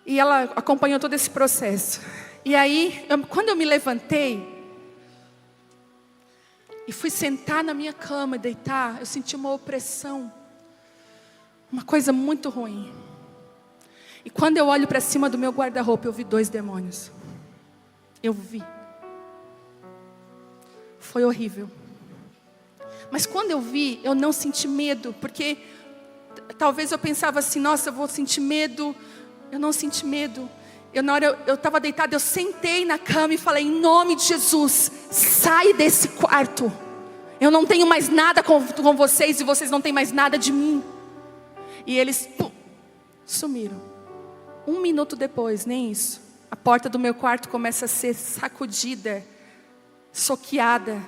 E ela acompanhou todo esse processo. E aí, quando eu me levantei, e fui sentar na minha cama e deitar, eu senti uma opressão. Uma coisa muito ruim. E quando eu olho para cima do meu guarda-roupa, eu vi 2 demônios. Eu vi. Foi horrível. Mas quando eu vi, eu não senti medo. Porque talvez eu pensava assim, nossa, eu vou sentir medo. Eu não senti medo. Na hora eu estava deitada, eu sentei na cama e falei, em nome de Jesus, sai desse quarto. Eu não tenho mais nada com vocês e vocês não têm mais nada de mim. E eles sumiram. 1 minuto depois, nem isso, a porta do meu quarto começa a ser sacudida, soqueada,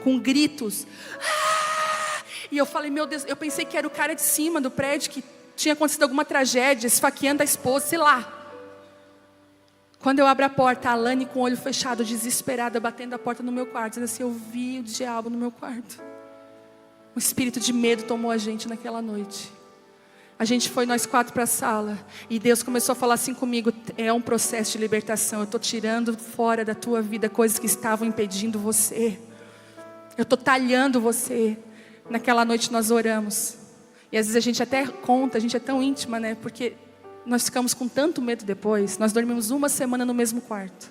com gritos. E eu falei, meu Deus, eu pensei que era o cara de cima do prédio, que tinha acontecido alguma tragédia, esfaqueando a esposa, sei lá. Quando eu abro a porta, a Alane com o olho fechado, desesperada, batendo a porta no meu quarto, dizendo assim, eu vi o diabo no meu quarto. Um espírito de medo tomou a gente naquela noite. A gente foi nós 4 para a sala. E Deus começou a falar assim comigo, é um processo de libertação. Eu estou tirando fora da tua vida coisas que estavam impedindo você. Eu estou talhando você. Naquela noite nós oramos. E às vezes a gente até conta, a gente é tão íntima, né? Porque nós ficamos com tanto medo depois. Nós dormimos 1 semana no mesmo quarto.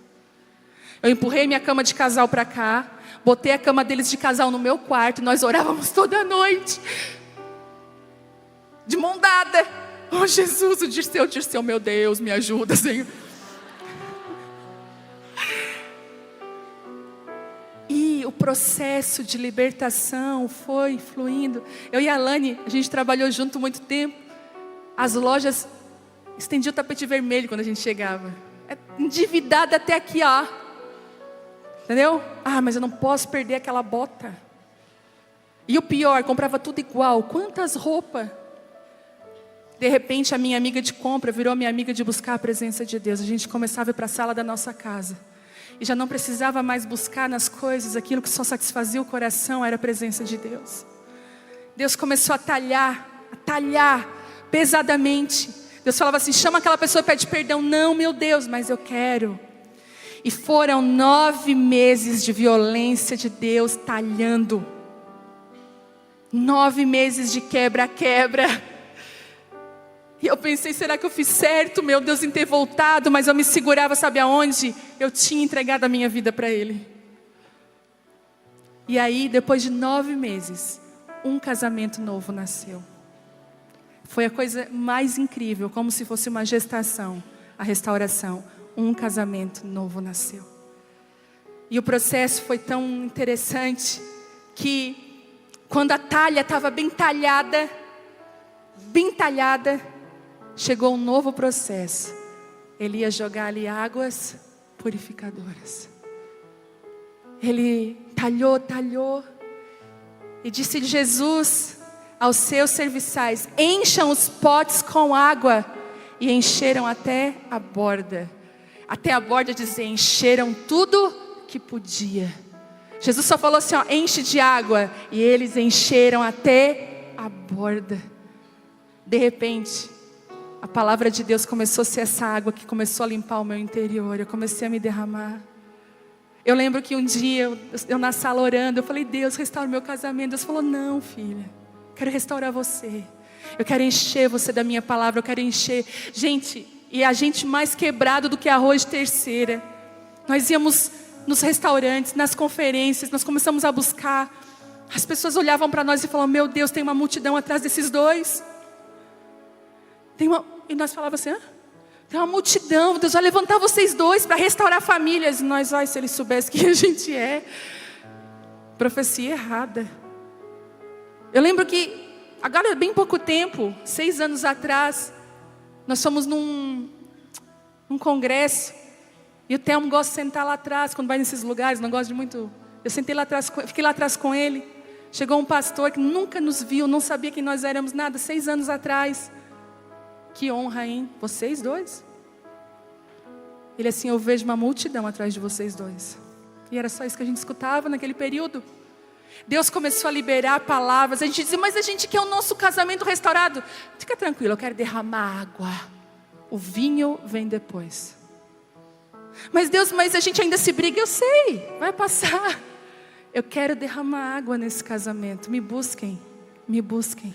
Eu empurrei minha cama de casal para cá. Botei a cama deles de casal no meu quarto. E nós orávamos toda noite. de mão dada. Oh Jesus, o Dirceu, meu Deus, me ajuda, Senhor. E o processo de libertação foi fluindo. Eu e a Alane, a gente trabalhou junto muito tempo. As lojas estendiam o tapete vermelho quando a gente chegava. Endividada até aqui, ó. Entendeu? Ah, mas eu não posso perder aquela bota. E o pior, comprava tudo igual. Quantas roupas. De repente a minha amiga de compra virou minha amiga de buscar a presença de Deus. A gente começava a ir para a sala da nossa casa. E já não precisava mais buscar nas coisas aquilo que só satisfazia o coração, era a presença de Deus. Deus começou a talhar pesadamente. Deus falava assim, chama aquela pessoa e pede perdão. Não, meu Deus, mas eu quero. E foram 9 meses de violência de Deus talhando. 9 meses de quebra-quebra. E eu pensei, será que eu fiz certo, meu Deus, em ter voltado? Mas eu me segurava, sabe aonde? Eu tinha entregado a minha vida para Ele. E aí, depois de 9 meses, um casamento novo nasceu. Foi a coisa mais incrível, como se fosse uma gestação, a restauração. Um casamento novo nasceu. E o processo foi tão interessante, que quando a talha estava bem talhada, chegou um novo processo. Ele ia jogar ali águas purificadoras. Ele talhou. E disse Jesus aos seus serviçais, encham os potes com água. E encheram até a borda. Até a borda dizer, encheram tudo que podia. Jesus só falou assim, ó, enche de água. E eles encheram até a borda. De repente, a palavra de Deus começou a ser essa água que começou a limpar o meu interior. Eu comecei a me derramar. Eu lembro que um dia, eu na sala orando, eu falei, Deus, restaura o meu casamento. Deus falou, não, filha, quero restaurar você. Eu quero encher você da minha palavra, eu quero encher. Gente, e a gente mais quebrado do que arroz de terceira. Nós íamos nos restaurantes, nas conferências, nós começamos a buscar. As pessoas olhavam para nós e falavam, meu Deus, tem uma multidão atrás desses dois. E nós falávamos assim, tem uma multidão, Deus vai levantar vocês dois para restaurar famílias. E nós, se Ele soubesse quem a gente é. Profecia errada. Eu lembro que, agora bem pouco tempo, 6 anos atrás, nós fomos num congresso. E o Telmo gosta de sentar lá atrás, quando vai nesses lugares, não gosta de muito. Eu sentei lá atrás, fiquei lá atrás com ele. Chegou um pastor que nunca nos viu, não sabia quem nós éramos nada, 6 anos atrás. Que honra, hein? Vocês dois? Ele assim, eu vejo uma multidão atrás de vocês dois. E era só isso que a gente escutava naquele período. Deus começou a liberar palavras. A gente dizia, mas a gente quer o nosso casamento restaurado. Fica tranquilo, eu quero derramar água. O vinho vem depois. Mas Deus, mas a gente ainda se briga. Eu sei, vai passar. Eu quero derramar água nesse casamento. Me busquem, me busquem.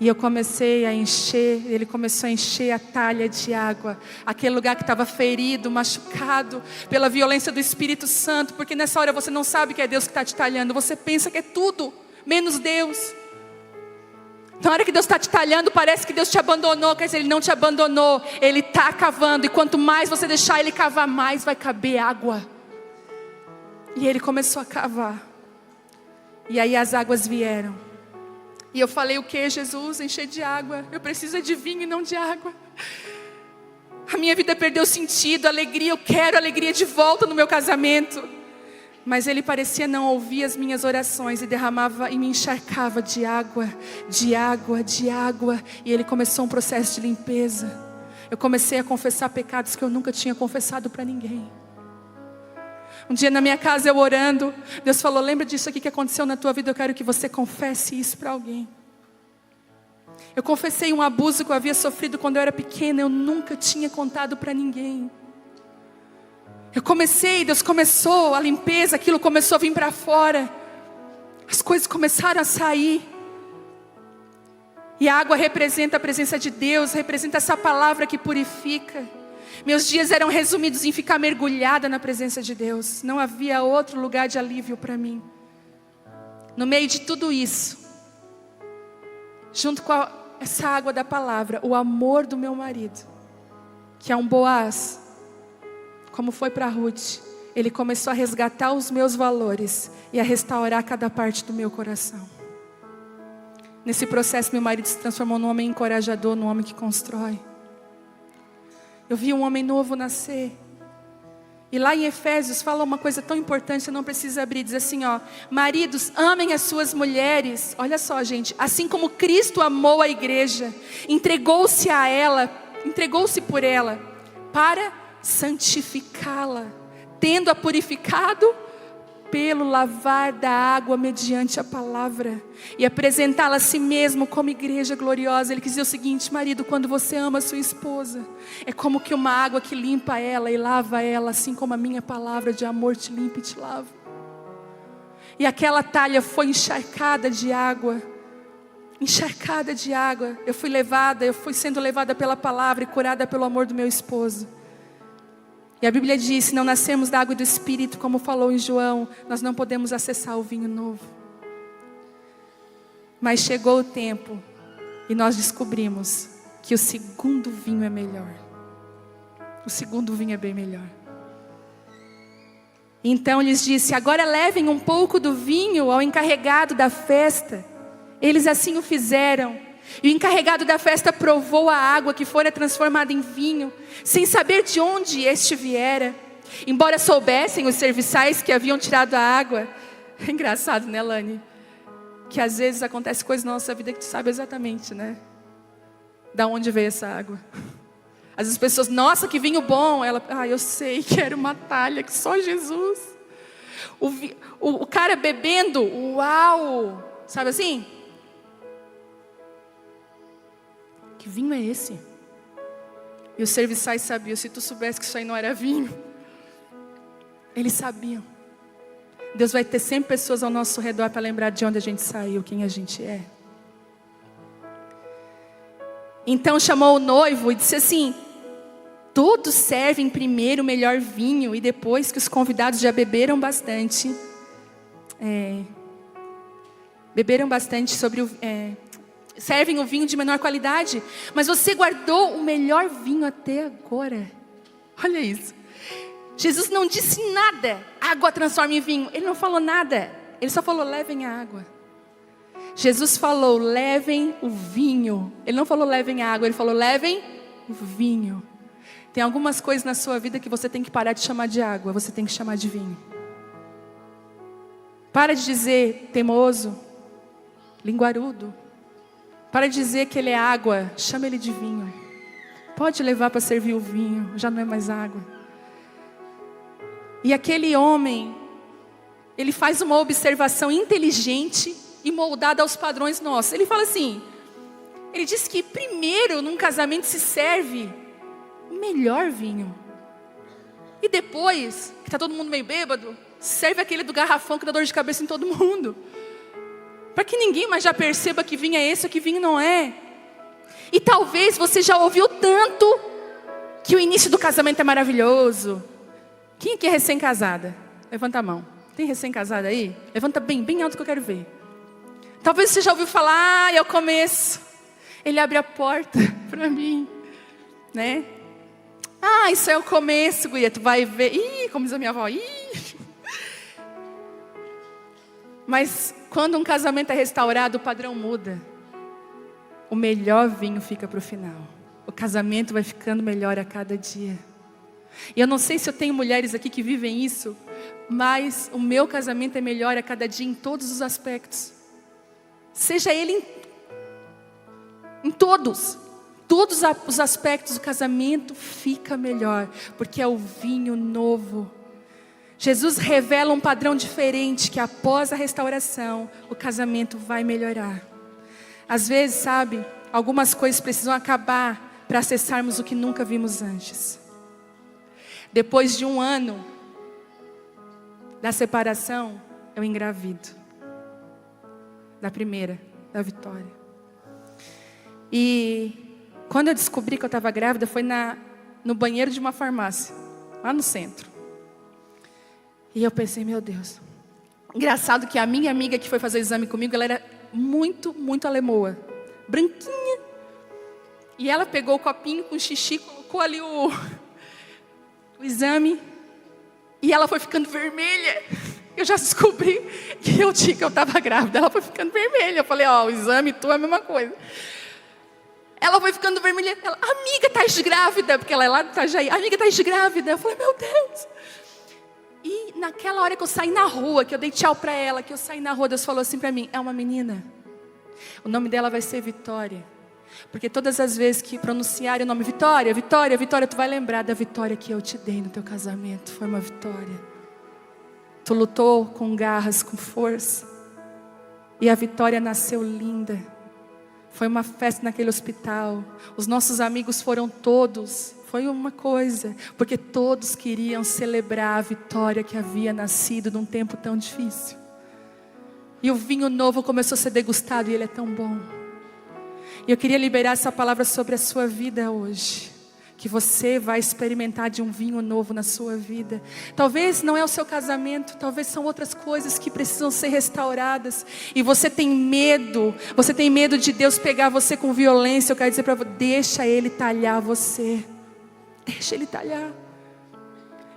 E eu comecei a encher, ele começou a encher a talha de água. Aquele lugar que estava ferido, machucado pela violência do Espírito Santo. Porque nessa hora você não sabe que é Deus que está te talhando. Você pensa que é tudo, menos Deus. Na hora que Deus está te talhando, parece que Deus te abandonou. Quer dizer, Ele não te abandonou. Ele está cavando. E quanto mais você deixar Ele cavar, mais vai caber água. E Ele começou a cavar. E aí as águas vieram. E eu falei, o que, Jesus? Encher de água. Eu preciso de vinho e não de água. A minha vida perdeu sentido, alegria. Eu quero alegria de volta no meu casamento. Mas ele parecia não ouvir as minhas orações. E derramava e me encharcava de água. E ele começou um processo de limpeza. Eu comecei a confessar pecados que eu nunca tinha confessado para ninguém. Um dia na minha casa eu orando, Deus falou, lembra disso aqui que aconteceu na tua vida? Eu quero que você confesse isso para alguém. Eu confessei um abuso que eu havia sofrido quando eu era pequena. Eu nunca tinha contado para ninguém. Deus começou a limpeza, aquilo começou a vir para fora. As coisas começaram a sair. E a água representa a presença de Deus, representa essa palavra que purifica. Meus dias eram resumidos em ficar mergulhada na presença de Deus. Não havia outro lugar de alívio para mim. No meio de tudo isso, junto com essa água da palavra, o amor do meu marido, que é um Boaz, como foi para Ruth, ele começou a resgatar os meus valores e a restaurar cada parte do meu coração. Nesse processo, meu marido se transformou num homem encorajador, num homem que constrói. Eu vi um homem novo nascer. E lá em Efésios fala uma coisa tão importante, você não precisa abrir, diz assim, ó: maridos, amem as suas mulheres. Olha só, gente, assim como Cristo amou a igreja, entregou-se a ela, entregou-se por ela, para santificá-la, tendo-a purificado pelo lavar da água mediante a palavra, e apresentá-la a si mesmo como igreja gloriosa. Ele quis dizer o seguinte: marido, quando você ama a sua esposa, é como que uma água que limpa ela e lava ela, assim como a minha palavra de amor te limpa e te lava. E aquela talha foi encharcada de água, encharcada de água. Eu fui sendo levada pela palavra e curada pelo amor do meu esposo. E a Bíblia diz: se não nascermos da água e do Espírito, como falou em João, nós não podemos acessar o vinho novo. Mas chegou o tempo e nós descobrimos que o segundo vinho é melhor. O segundo vinho é bem melhor. Então lhes disse: agora levem um pouco do vinho ao encarregado da festa. Eles assim o fizeram. E o encarregado da festa provou a água que fora transformada em vinho, sem saber de onde este viera. Embora soubessem os serviçais que haviam tirado a água. É engraçado, né, Lani? Que às vezes acontece coisas na nossa vida que tu sabe exatamente, né? Da onde veio essa água. Às vezes as pessoas: nossa, que vinho bom. Ela: eu sei que era uma talha que só Jesus. O cara bebendo, uau! Sabe assim? Que vinho é esse? E os serviçais sabiam. Se tu soubesse que isso aí não era vinho. Eles sabiam. Deus vai ter sempre pessoas ao nosso redor para lembrar de onde a gente saiu, quem a gente é. Então chamou o noivo e disse assim: todos servem primeiro o melhor vinho, e depois que os convidados já beberam bastante, servem o vinho de menor qualidade. Mas você guardou o melhor vinho até agora. Olha isso. Jesus não disse nada: água transforma em vinho. Ele não falou nada. Ele só falou: levem a água. Jesus falou: levem o vinho. Ele não falou: levem a água. Ele falou: levem o vinho. Tem algumas coisas na sua vida que você tem que parar de chamar de água. Você tem que chamar de vinho. Para de dizer teimoso, linguarudo. Para de dizer que ele é água. Chama ele de vinho. Pode levar para servir o vinho. Já não é mais água. E aquele homem, ele faz uma observação inteligente e moldada aos padrões nossos. Ele fala assim, ele diz que primeiro num casamento se serve o melhor vinho. E depois, que está todo mundo meio bêbado, serve aquele do garrafão que dá dor de cabeça em todo mundo. Para que ninguém mais já perceba que vinho é esse ou que vinho não é. E talvez você já ouviu tanto que o início do casamento é maravilhoso. Quem aqui é recém-casada? Levanta a mão. Tem recém-casada aí? Levanta bem alto que eu quero ver. Talvez você já ouviu falar: é o começo. Ele abre a porta para mim, né? Isso é o começo, guria. Tu vai ver. Como diz a minha avó. Mas quando um casamento é restaurado, o padrão muda. O melhor vinho fica para o final. O casamento vai ficando melhor a cada dia. E eu não sei se eu tenho mulheres aqui que vivem isso, mas o meu casamento é melhor a cada dia em todos os aspectos. Seja ele em todos os aspectos, o casamento fica melhor, porque é o vinho novo. Jesus revela um padrão diferente, que após a restauração, o casamento vai melhorar. Às vezes, sabe, algumas coisas precisam acabar para acessarmos o que nunca vimos antes. Depois de 1 ano da separação, eu engravido. Da primeira, da Vitória. E quando eu descobri que eu estava grávida, foi no banheiro de uma farmácia, lá no centro. E eu pensei: meu Deus. Engraçado que a minha amiga que foi fazer o exame comigo, ela era muito, muito alemoa. branquinha. E ela pegou o copinho com xixi, colocou ali o exame, e ela foi ficando vermelha. Eu já descobri que eu estava grávida. Ela foi ficando vermelha. Eu falei, o exame tu é a mesma coisa. Ela foi ficando vermelha. Ela, amiga, estás grávida? Porque ela é lá do Itajaí. Amiga, estás grávida? Eu falei, meu Deus. E naquela hora que eu saí na rua, que eu dei tchau para ela, que eu saí na rua, Deus falou assim para mim, é uma menina. O nome dela vai ser Vitória. Porque todas as vezes que pronunciarem o nome Vitória, Vitória, Vitória, tu vai lembrar da vitória que eu te dei no teu casamento. Foi uma vitória. Tu lutou com garras, com força. E a Vitória nasceu linda. Foi uma festa naquele hospital. Os nossos amigos foram todos. Foi uma coisa. Porque todos queriam celebrar a Vitória que havia nascido num tempo tão difícil. E o vinho novo começou a ser degustado e ele é tão bom. E eu queria liberar essa palavra sobre a sua vida hoje. Que você vai experimentar de um vinho novo na sua vida. Talvez não é o seu casamento, talvez são outras coisas que precisam ser restauradas. E você tem medo de Deus pegar você com violência. Eu quero dizer para você, deixa Ele talhar você. Deixa Ele talhar.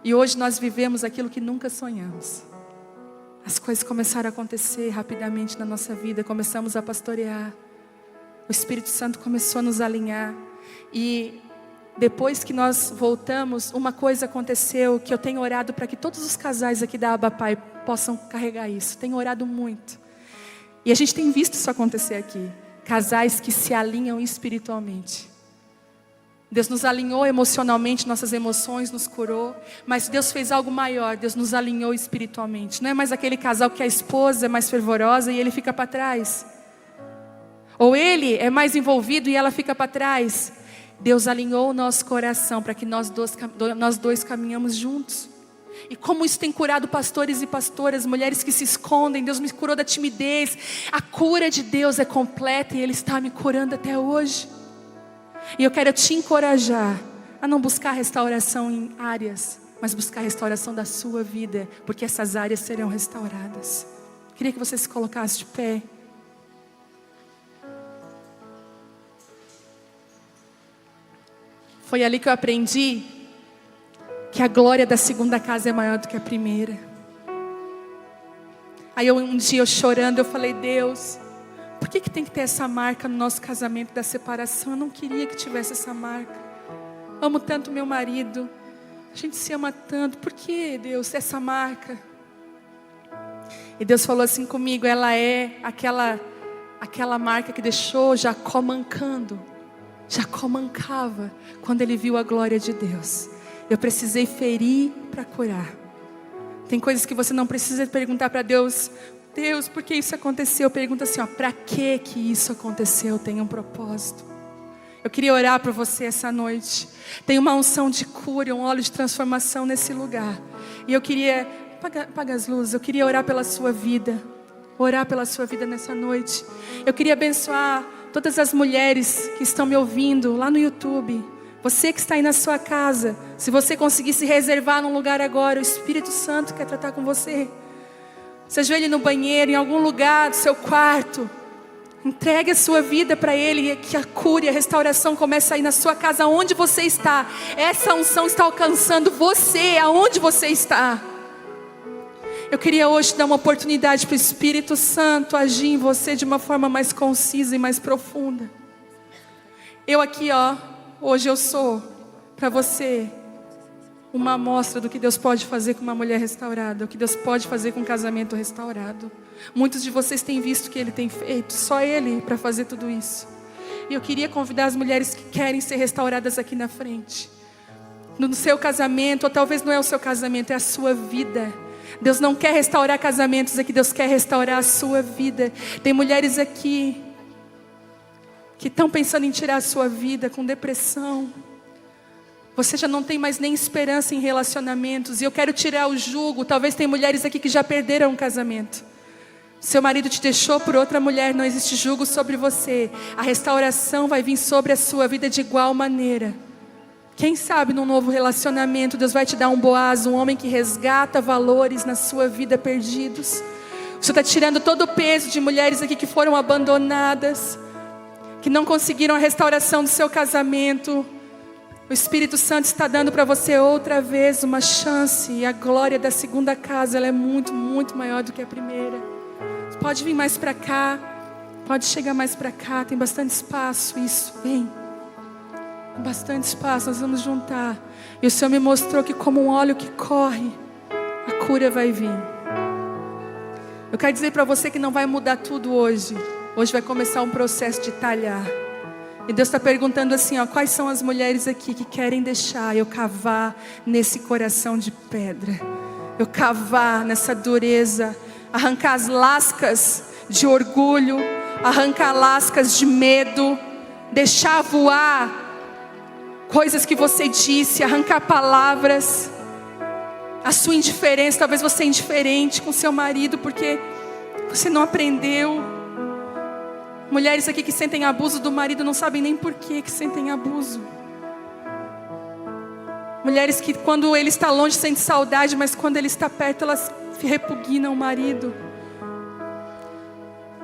E hoje nós vivemos aquilo que nunca sonhamos. As coisas começaram a acontecer rapidamente na nossa vida. Começamos a pastorear. O Espírito Santo começou a nos alinhar. E depois que nós voltamos, uma coisa aconteceu que eu tenho orado para que todos os casais aqui da Abapai possam carregar isso. Tenho orado muito. E a gente tem visto isso acontecer aqui. Casais que se alinham espiritualmente. Deus nos alinhou emocionalmente, nossas emoções nos curou. Mas Deus fez algo maior, Deus nos alinhou espiritualmente. Não é mais aquele casal que a esposa é mais fervorosa e ele fica para trás. Ou ele é mais envolvido e ela fica para trás. Deus alinhou o nosso coração para que nós dois caminhamos juntos. E como isso tem curado pastores e pastoras, mulheres que se escondem. Deus me curou da timidez. A cura de Deus é completa e Ele está me curando até hoje. E eu quero te encorajar a não buscar restauração em áreas, mas buscar restauração da sua vida, porque essas áreas serão restauradas. Queria que você se colocasse de pé. Foi ali que eu aprendi que a glória da segunda casa é maior do que a primeira. Aí um dia eu chorando, eu falei, Deus, por que tem que ter essa marca no nosso casamento da separação? Eu não queria que tivesse essa marca. Amo tanto meu marido, a gente se ama tanto, por que, Deus, essa marca? E Deus falou assim comigo, ela é aquela marca que deixou Jacó mancando. Jacó mancava quando ele viu a glória de Deus. Eu precisei ferir para curar. Tem coisas que você não precisa perguntar para Deus, Deus, por que isso aconteceu? Pergunta assim, para que isso aconteceu? Tem um propósito. Eu queria orar por você essa noite. Tem uma unção de cura, um óleo de transformação nesse lugar. E eu queria, apaga as luzes, eu queria orar pela sua vida. Orar pela sua vida nessa noite. Eu queria abençoar todas as mulheres que estão me ouvindo lá no YouTube. Você que está aí na sua casa, se você conseguir se reservar num lugar agora, o Espírito Santo quer tratar com você. Se ajoelhe no banheiro, em algum lugar do seu quarto. Entregue a sua vida para Ele, e que a cura e a restauração comece aí na sua casa, onde você está. Essa unção está alcançando você, aonde você está. Eu queria hoje dar uma oportunidade para o Espírito Santo agir em você de uma forma mais concisa e mais profunda. Eu aqui, hoje eu sou para você uma amostra do que Deus pode fazer com uma mulher restaurada, o que Deus pode fazer com um casamento restaurado. Muitos de vocês têm visto o que Ele tem feito, só Ele para fazer tudo isso. E eu queria convidar as mulheres que querem ser restauradas aqui na frente. No seu casamento, ou talvez não é o seu casamento, é a sua vida. Deus não quer restaurar casamentos aqui, Deus quer restaurar a sua vida. Tem mulheres aqui que estão pensando em tirar a sua vida com depressão. Você já não tem mais nem esperança em relacionamentos. E eu quero tirar o jugo. Talvez tem mulheres aqui que já perderam um casamento. Seu marido te deixou por outra mulher, não existe jugo sobre você. A restauração vai vir sobre a sua vida de igual maneira. Quem sabe num novo relacionamento Deus vai te dar um Boaz, um homem que resgata valores na sua vida perdidos. O Senhor está tirando todo o peso de mulheres aqui que foram abandonadas, que não conseguiram a restauração do seu casamento. O Espírito Santo está dando para você outra vez uma chance. E a glória da segunda casa, ela é muito, muito maior do que a primeira. Pode vir mais para cá. Pode chegar mais para cá. Tem bastante espaço. Isso, vem. Bastante espaço, nós vamos juntar. E o Senhor me mostrou que como um óleo que corre, a cura vai vir. Eu quero dizer para você que não vai mudar tudo hoje. Hoje vai começar um processo de talhar. E Deus está perguntando assim, ó, quais são as mulheres aqui que querem deixar eu cavar nesse coração de pedra? Eu cavar nessa dureza, arrancar as lascas de orgulho, arrancar lascas de medo, deixar voar coisas que você disse, arrancar palavras, a sua indiferença. Talvez você é indiferente com seu marido porque você não aprendeu. Mulheres aqui que sentem abuso do marido não sabem nem por que sentem abuso. Mulheres que quando ele está longe sentem saudade, mas quando ele está perto elas repugnam o marido.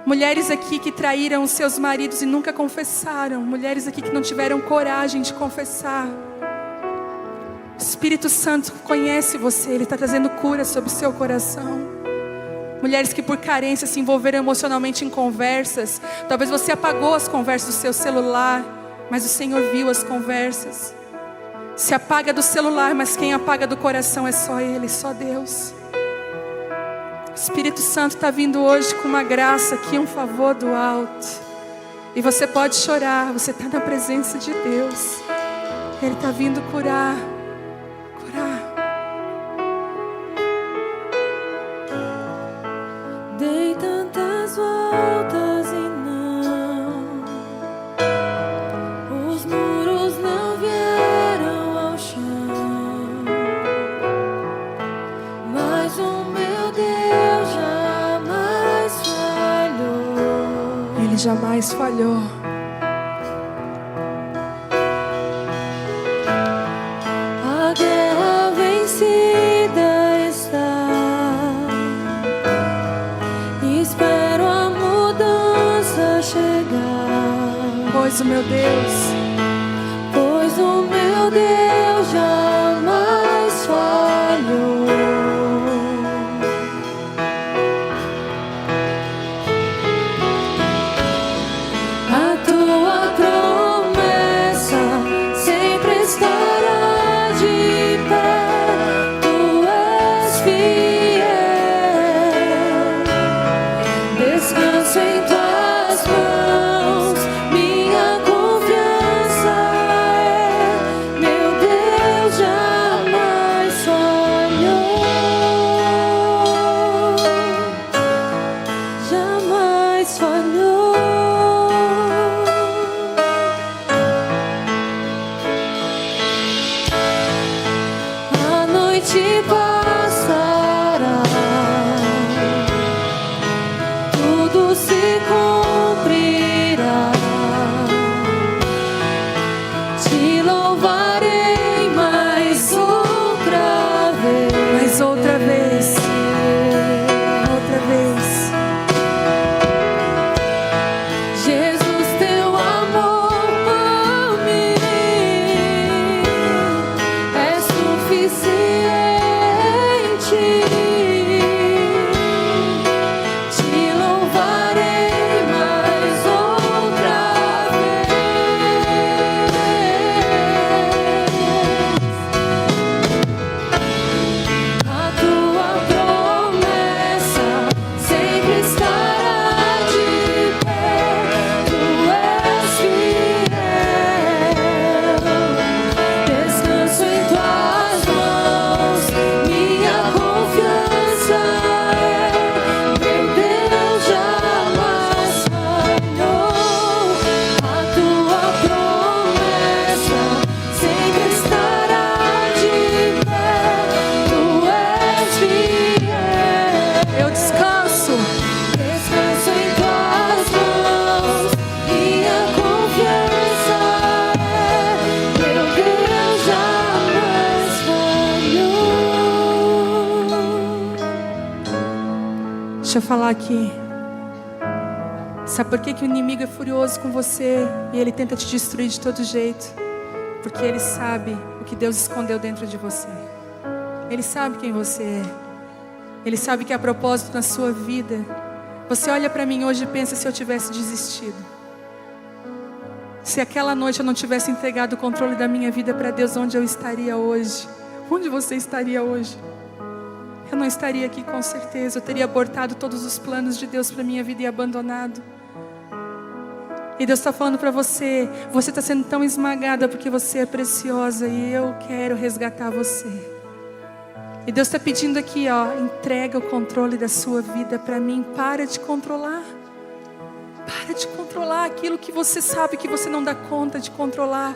Mulheres aqui que traíram os seus maridos e nunca confessaram. Mulheres aqui que não tiveram coragem de confessar. O Espírito Santo conhece você, Ele está trazendo cura sobre o seu coração. Mulheres que por carência se envolveram emocionalmente em conversas. Talvez você apagou as conversas do seu celular, mas o Senhor viu as conversas. Se apaga do celular, mas quem apaga do coração é só Ele, só Deus. O Espírito Santo está vindo hoje com uma graça aqui, um favor do alto. E você pode chorar, você está na presença de Deus. Ele está vindo curar. Dei tantas voltas e não, os muros não vieram ao chão, mas o meu Deus jamais falhou. Ele jamais falhou. A guerra vencida está. Espero a mudança chegar. Pois o meu Deus jamais falhou. A tua promessa sempre estará de pé. Tu és fiel. Descanso em tuas mãos, minha confiança é. Meu Deus jamais falhou, jamais falhou. A noite passará, tudo se cumprirá. Te louvarei mais outra vez. mais outra vez. Outra vez. Jesus, teu amor por mim é suficiente. Te louvarei mais outra vez. A tua promessa sempre estará de pé. Tu és fiel. Descanso em tuas mãos, minha confiança é. Meu Deus jamais falhou. A tua promessa sempre estará de pé. Tu és fiel. Eu descanso. Descanso em tuas mãos, minha confiança é. Meu Deus jamais falhou. Deixa eu falar aqui. Sabe por que o inimigo é furioso com você e ele tenta te destruir de todo jeito? Porque ele sabe o que Deus escondeu dentro de você. Ele sabe quem você é. Ele sabe que há propósito na sua vida. Você olha para mim hoje e pensa: se eu tivesse desistido, se aquela noite eu não tivesse entregado o controle da minha vida para Deus, onde eu estaria hoje? Onde você estaria hoje? Eu não estaria aqui com certeza. Eu teria abortado todos os planos de Deus para minha vida e abandonado. E Deus está falando para você: você está sendo tão esmagada porque você é preciosa e eu quero resgatar você. E Deus está pedindo aqui, entrega o controle da sua vida para mim. Para de controlar. Para de controlar aquilo que você sabe que você não dá conta de controlar.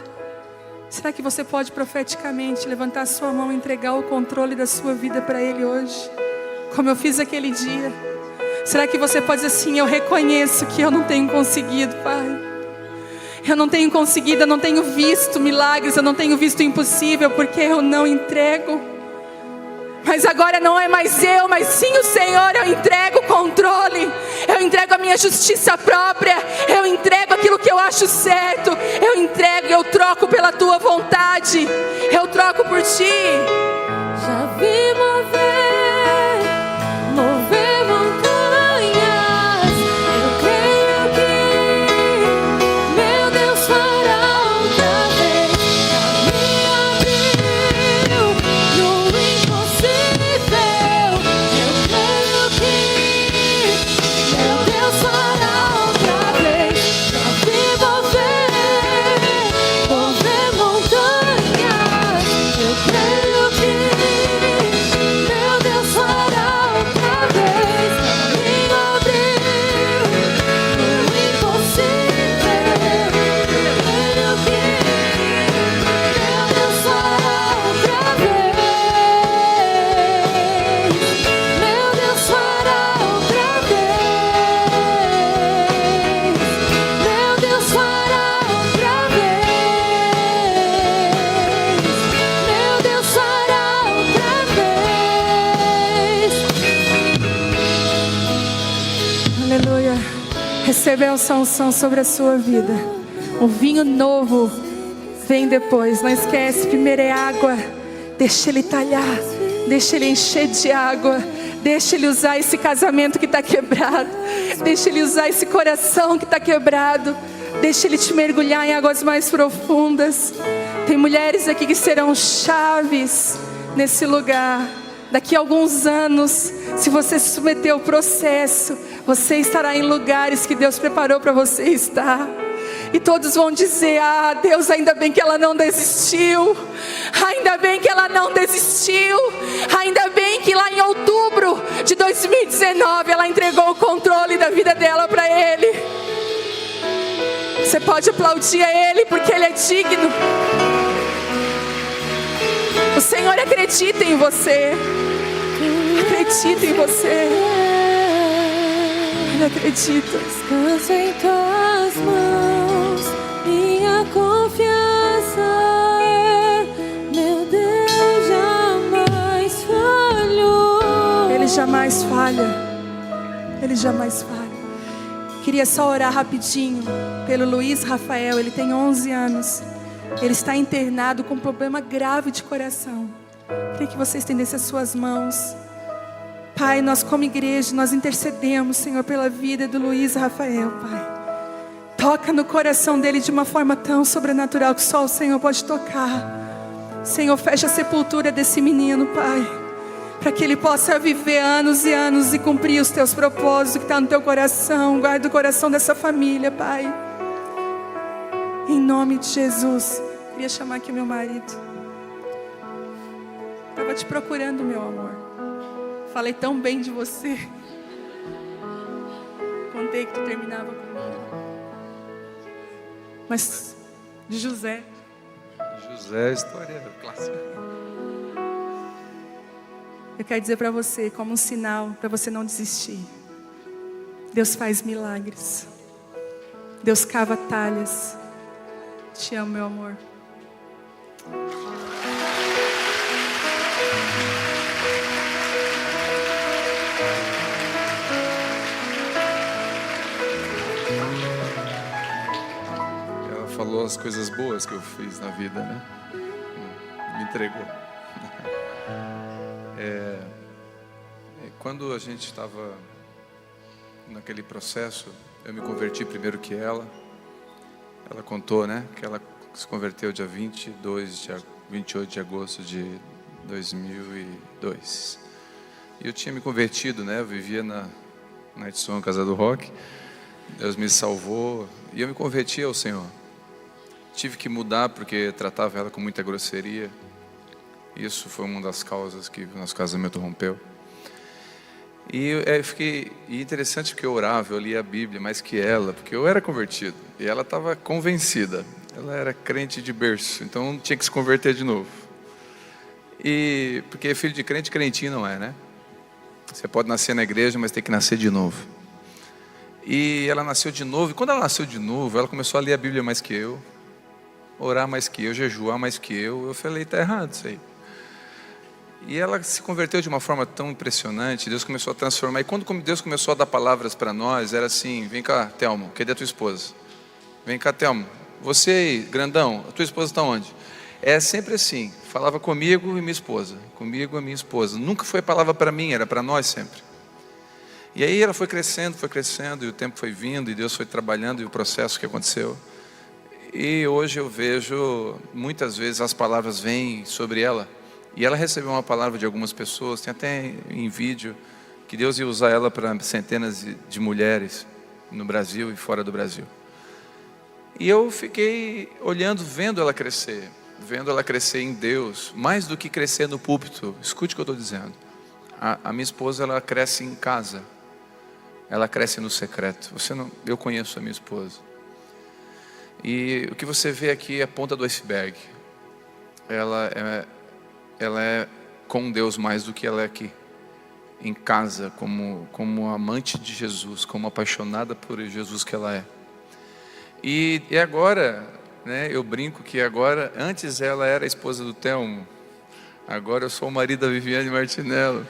Será que você pode profeticamente levantar a sua mão e entregar o controle da sua vida para Ele hoje? Como eu fiz aquele dia. Será que você pode dizer assim: eu reconheço que eu não tenho conseguido, Pai. Eu não tenho conseguido, eu não tenho visto milagres, eu não tenho visto o impossível, porque eu não entrego. Mas agora não é mais eu, mas sim o Senhor. Eu entrego o controle, eu entrego a minha justiça própria, eu entrego aquilo que eu acho certo, eu entrego, eu troco pela tua vontade, eu troco por ti. Já vi mover montanhas. Eu creio que meu Deus fará outra vez. Já me abriu no impossível. Eu creio que meu Deus fará outra vez. Já vi mover montanhas. Eu creio que meu Deus fará outra vez. Me abriu no impossível. Eu creio que meu Deus fará outra vez. Meu Deus fará outra vez. Meu Deus fará outra vez. Meu Deus fará outra vez. Aleluia. Receba a unção sobre a sua vida. O vinho novo vem depois. Não esquece, primeiro é água. Deixa Ele talhar, deixa Ele encher de água, deixa Ele usar esse casamento que está quebrado, deixa Ele usar esse coração que está quebrado, deixa Ele te mergulhar em águas mais profundas. Tem mulheres aqui que serão chaves nesse lugar. Daqui a alguns anos, se você se submeter ao processo, você estará em lugares que Deus preparou para você estar. E todos vão dizer: ah, Deus, ainda bem que ela não desistiu. Ainda bem que ela não desistiu. Ainda bem que lá em outubro de 2019 ela entregou o controle da vida dela para Ele. Você pode aplaudir a Ele porque Ele é digno. O Senhor acredita em você. Acredita em você. Ele acredita. Descanso em tuas mãos, minha confiança é, meu Deus jamais falhou. Ele jamais falha. Ele jamais falha. Queria só orar rapidinho pelo Luiz Rafael. Ele tem 11 anos. Ele está internado com um problema grave de coração. Queria que você estendesse as suas mãos. Pai, nós como igreja, nós intercedemos, Senhor, pela vida do Luiz Rafael, Pai. Toca no coração dele de uma forma tão sobrenatural que só o Senhor pode tocar. Senhor, fecha a sepultura desse menino, Pai, para que ele possa viver anos e anos e cumprir os teus propósitos que estão no teu coração. Guarda o coração dessa família, Pai. Em nome de Jesus. Queria chamar aqui meu marido. Estava te procurando, meu amor. Falei tão bem de você. Contei que tu terminava comigo. Mas de José. José, história clássica. Eu quero dizer para você, como um sinal para você não desistir. Deus faz milagres. Deus cava talhas. Te amo, meu amor. pelas coisas boas que eu fiz na vida, né? Me entregou. Quando a gente estava naquele processo, eu me converti primeiro que ela. Ela contou, né, que ela se converteu dia 28 de agosto de 2002. E eu tinha me convertido, né? Eu vivia na Edson, Casa do Rock. Deus me salvou e eu me converti ao Senhor. Tive que mudar porque tratava ela com muita grosseria. Isso foi uma das causas que o nosso casamento rompeu. E interessante porque eu orava, eu lia a Bíblia mais que ela, porque eu era convertido e ela estava convencida. Ela era crente de berço, então tinha que se converter de novo. E porque filho de crente, crentinho não é, né? Você pode nascer na igreja, mas tem que nascer de novo. E ela nasceu de novo, e quando ela nasceu de novo, ela começou a ler a Bíblia mais que eu, orar mais que eu, jejuar mais que eu. Eu falei, está errado isso aí. E ela se converteu de uma forma tão impressionante, Deus começou a transformar. E quando Deus começou a dar palavras para nós, era assim: vem cá, Telmo, cadê a tua esposa? Vem cá, Telmo, você aí, grandão, a tua esposa está onde? É sempre assim, falava comigo e minha esposa, comigo e minha esposa. Nunca foi palavra para mim, era para nós sempre. E aí ela foi crescendo, e o tempo foi vindo, e Deus foi trabalhando, e o processo que aconteceu. E hoje eu vejo, muitas vezes as palavras vêm sobre ela, e ela recebeu uma palavra de algumas pessoas, tem até em vídeo, que Deus ia usar ela para centenas de mulheres no Brasil e fora do Brasil. E eu fiquei olhando, vendo ela crescer em Deus, mais do que crescer no púlpito. Escute o que eu estou dizendo. A minha esposa, ela cresce em casa, ela cresce no secreto. Eu conheço a minha esposa. E o que você vê aqui é a ponta do iceberg. Ela é com Deus mais do que ela é aqui, em casa, como amante de Jesus, como apaixonada por Jesus que ela é. E agora, né, eu brinco que agora, antes ela era a esposa do Telmo, agora eu sou o marido da Viviane Martinello.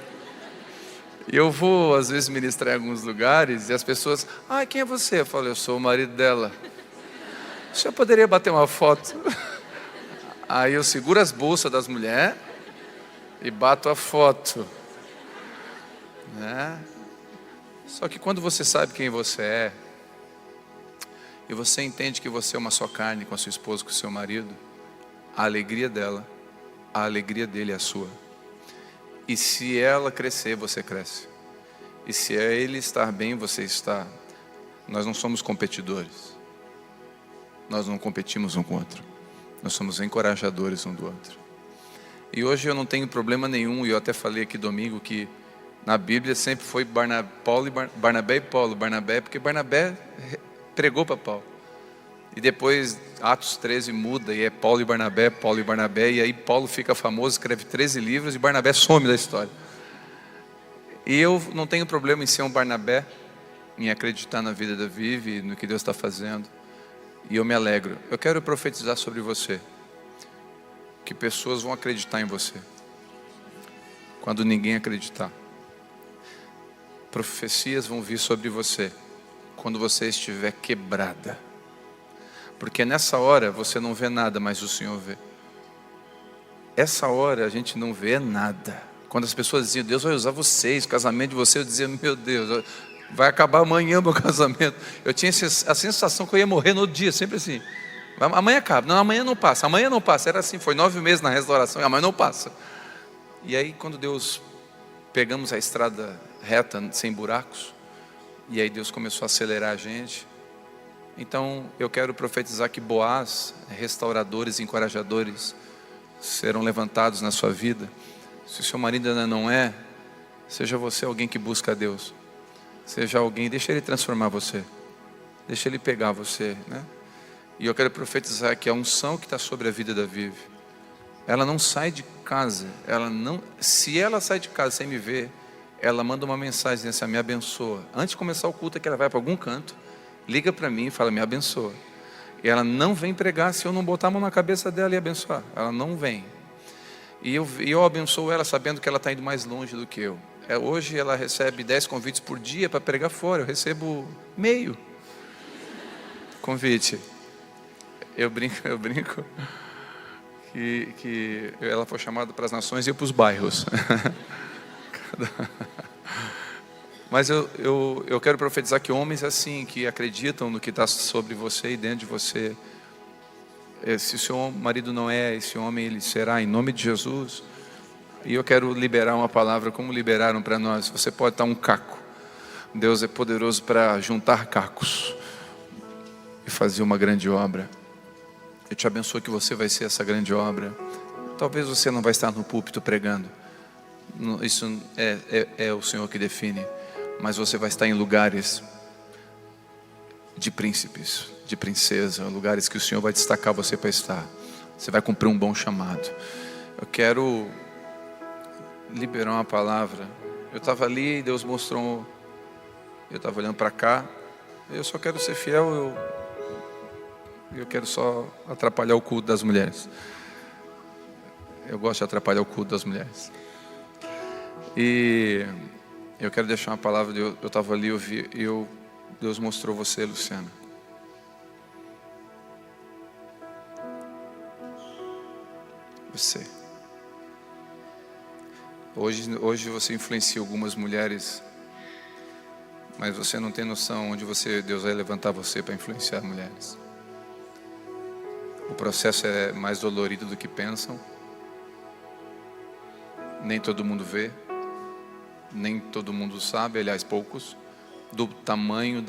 E eu vou, às vezes, ministrar em alguns lugares, e as pessoas, quem é você? Eu falo, eu sou o marido dela. O senhor poderia bater uma foto? Aí eu seguro as bolsas das mulheres e bato a foto, né? Só que quando você sabe quem você é, e você entende que você é uma só carne com a sua esposa, com o seu marido, a alegria dela, a alegria dele é a sua. E se ela crescer, você cresce. E se ele estar bem, você está. Nós não somos competidores. Nós não competimos um com o outro. Nós somos encorajadores um do outro. E hoje eu não tenho problema nenhum, e eu até falei aqui domingo que na Bíblia sempre foi Barnabé e Paulo. Barnabé, porque Barnabé pregou para Paulo. E depois Atos 13 muda e é Paulo e Barnabé, e aí Paulo fica famoso, escreve 13 livros e Barnabé some da história. E eu não tenho problema em ser um Barnabé, em acreditar na vida da Vivi, no que Deus está fazendo. E eu me alegro. Eu quero profetizar sobre você, que pessoas vão acreditar em você quando ninguém acreditar. Profecias vão vir sobre você quando você estiver quebrada, porque nessa hora você não vê nada, mas o Senhor vê. Essa hora a gente não vê nada. Quando as pessoas diziam, Deus vai usar vocês, o casamento de vocês, eu dizia, meu Deus, vai acabar amanhã meu casamento. Eu tinha a sensação que eu ia morrer no dia, sempre assim. Amanhã acaba, não, amanhã não passa, era assim, foi 9 meses na restauração, e amanhã não passa. E aí quando Deus, pegamos a estrada reta, sem buracos, e aí Deus começou a acelerar a gente. Então eu quero profetizar que Boaz, restauradores, encorajadores, serão levantados na sua vida. Se o seu marido ainda não é, seja você alguém que busca a Deus. Seja alguém, deixa Ele transformar você, deixa Ele pegar você, né? E eu quero profetizar que a unção que está sobre a vida da Vivi, ela não sai de casa, se ela sai de casa sem me ver, ela manda uma mensagem dizendo assim, me abençoa. Antes de começar o culto, que ela vai para algum canto, liga para mim e fala, me abençoa. E ela não vem pregar se eu não botar a mão na cabeça dela e abençoar. Ela não vem. E eu abençoo ela sabendo que ela está indo mais longe do que eu. Hoje ela recebe 10 convites por dia para pregar fora. Eu recebo meio convite. Eu brinco que ela foi chamada para as nações e eu para os bairros. Mas eu quero profetizar que homens assim, que acreditam no que está sobre você e dentro de você, se o seu marido não é, esse homem ele será, em nome de Jesus. E eu quero liberar uma palavra como liberaram para nós. Você pode estar um caco. Deus é poderoso para juntar cacos e fazer uma grande obra. Eu te abençoo que você vai ser essa grande obra. Talvez você não vai estar no púlpito pregando. Isso é o Senhor que define. Mas você vai estar em lugares de príncipes, de princesa, lugares que o Senhor vai destacar você para estar. Você vai cumprir um bom chamado. Eu quero liberar uma palavra. Eu estava ali e Deus mostrou. Eu estava olhando para cá. Eu só quero ser fiel. Eu quero só atrapalhar o culto das mulheres. Eu gosto de atrapalhar o culto das mulheres. E eu quero deixar uma palavra. Eu estava ali, Deus mostrou você, Luciana. Você. Hoje você influencia algumas mulheres, mas você não tem noção onde Deus vai levantar você para influenciar mulheres. O processo é mais dolorido do que pensam. Nem todo mundo vê. Nem todo mundo sabe, aliás, poucos, do tamanho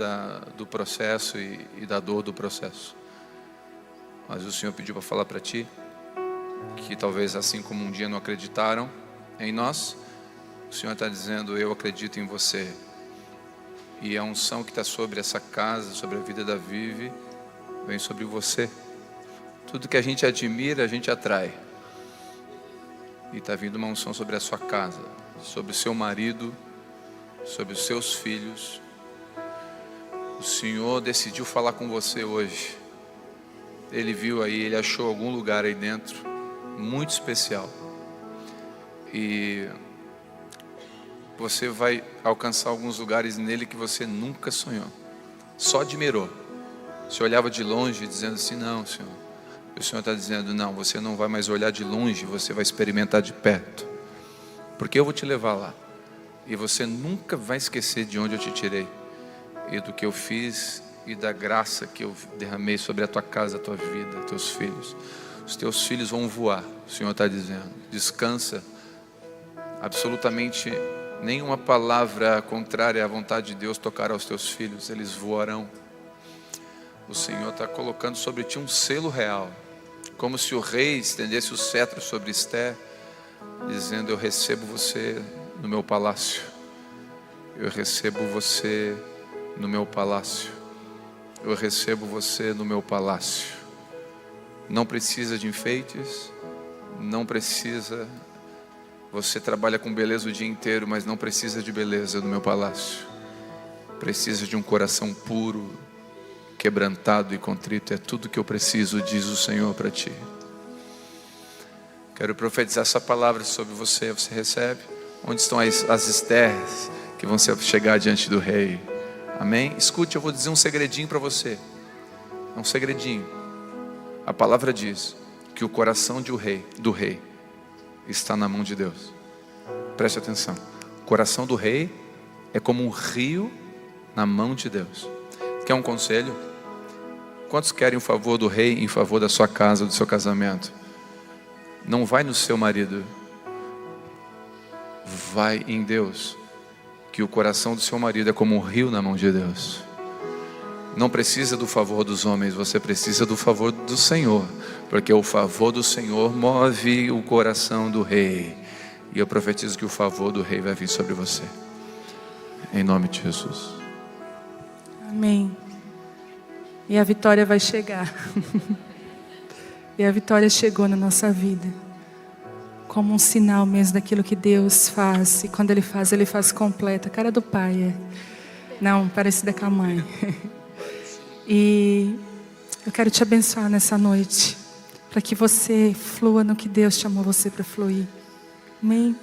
do processo e da dor do processo. Mas o Senhor pediu para falar para ti que talvez assim como um dia não acreditaram em nós, o Senhor está dizendo: eu acredito em você. E a unção que está sobre essa casa, sobre a vida da Vivi, vem sobre você. Tudo que a gente admira, a gente atrai. E está vindo uma unção sobre a sua casa, sobre o seu marido, sobre os seus filhos. O Senhor decidiu falar com você hoje. Ele viu aí, ele achou algum lugar aí dentro muito especial. E você vai alcançar alguns lugares nele que você nunca sonhou. Só admirou. Você olhava de longe dizendo assim: não, Senhor. E o Senhor está dizendo: não, você não vai mais olhar de longe, você vai experimentar de perto. Porque eu vou te levar lá. E você nunca vai esquecer de onde eu te tirei. E do que eu fiz e da graça que eu derramei sobre a tua casa, a tua vida, teus filhos. Os teus filhos vão voar, o Senhor está dizendo. Descansa. Absolutamente nenhuma palavra contrária à vontade de Deus tocará aos teus filhos. Eles voarão. O Senhor está colocando sobre ti um selo real. Como se o rei estendesse o cetro sobre Esther, dizendo: eu recebo você no meu palácio. Eu recebo você no meu palácio. Eu recebo você no meu palácio. Não precisa de enfeites. Não precisa. Você trabalha com beleza o dia inteiro, mas não precisa de beleza no meu palácio. Precisa de um coração puro, quebrantado e contrito. É tudo que eu preciso, diz o Senhor para ti. Quero profetizar essa palavra sobre você. Você recebe? Onde estão as Estés que vão chegar diante do rei? Amém? Escute, eu vou dizer um segredinho para você. É um segredinho. A palavra diz que o coração do rei está na mão de Deus. Preste atenção. O coração do rei é como um rio na mão de Deus. Quer um conselho? Quantos querem o favor do rei em favor da sua casa, do seu casamento? Não vai no seu marido. Vai em Deus. Que o coração do seu marido é como um rio na mão de Deus. Não precisa do favor dos homens, você precisa do favor do Senhor. Porque o favor do Senhor move o coração do rei. E eu profetizo que o favor do rei vai vir sobre você. Em nome de Jesus. Amém. E a vitória vai chegar. E a vitória chegou na nossa vida. Como um sinal mesmo daquilo que Deus faz. E quando Ele faz completa. A cara do pai é. Não, parecida com a mãe. E eu quero te abençoar nessa noite. Para que você flua no que Deus chamou você para fluir. Amém?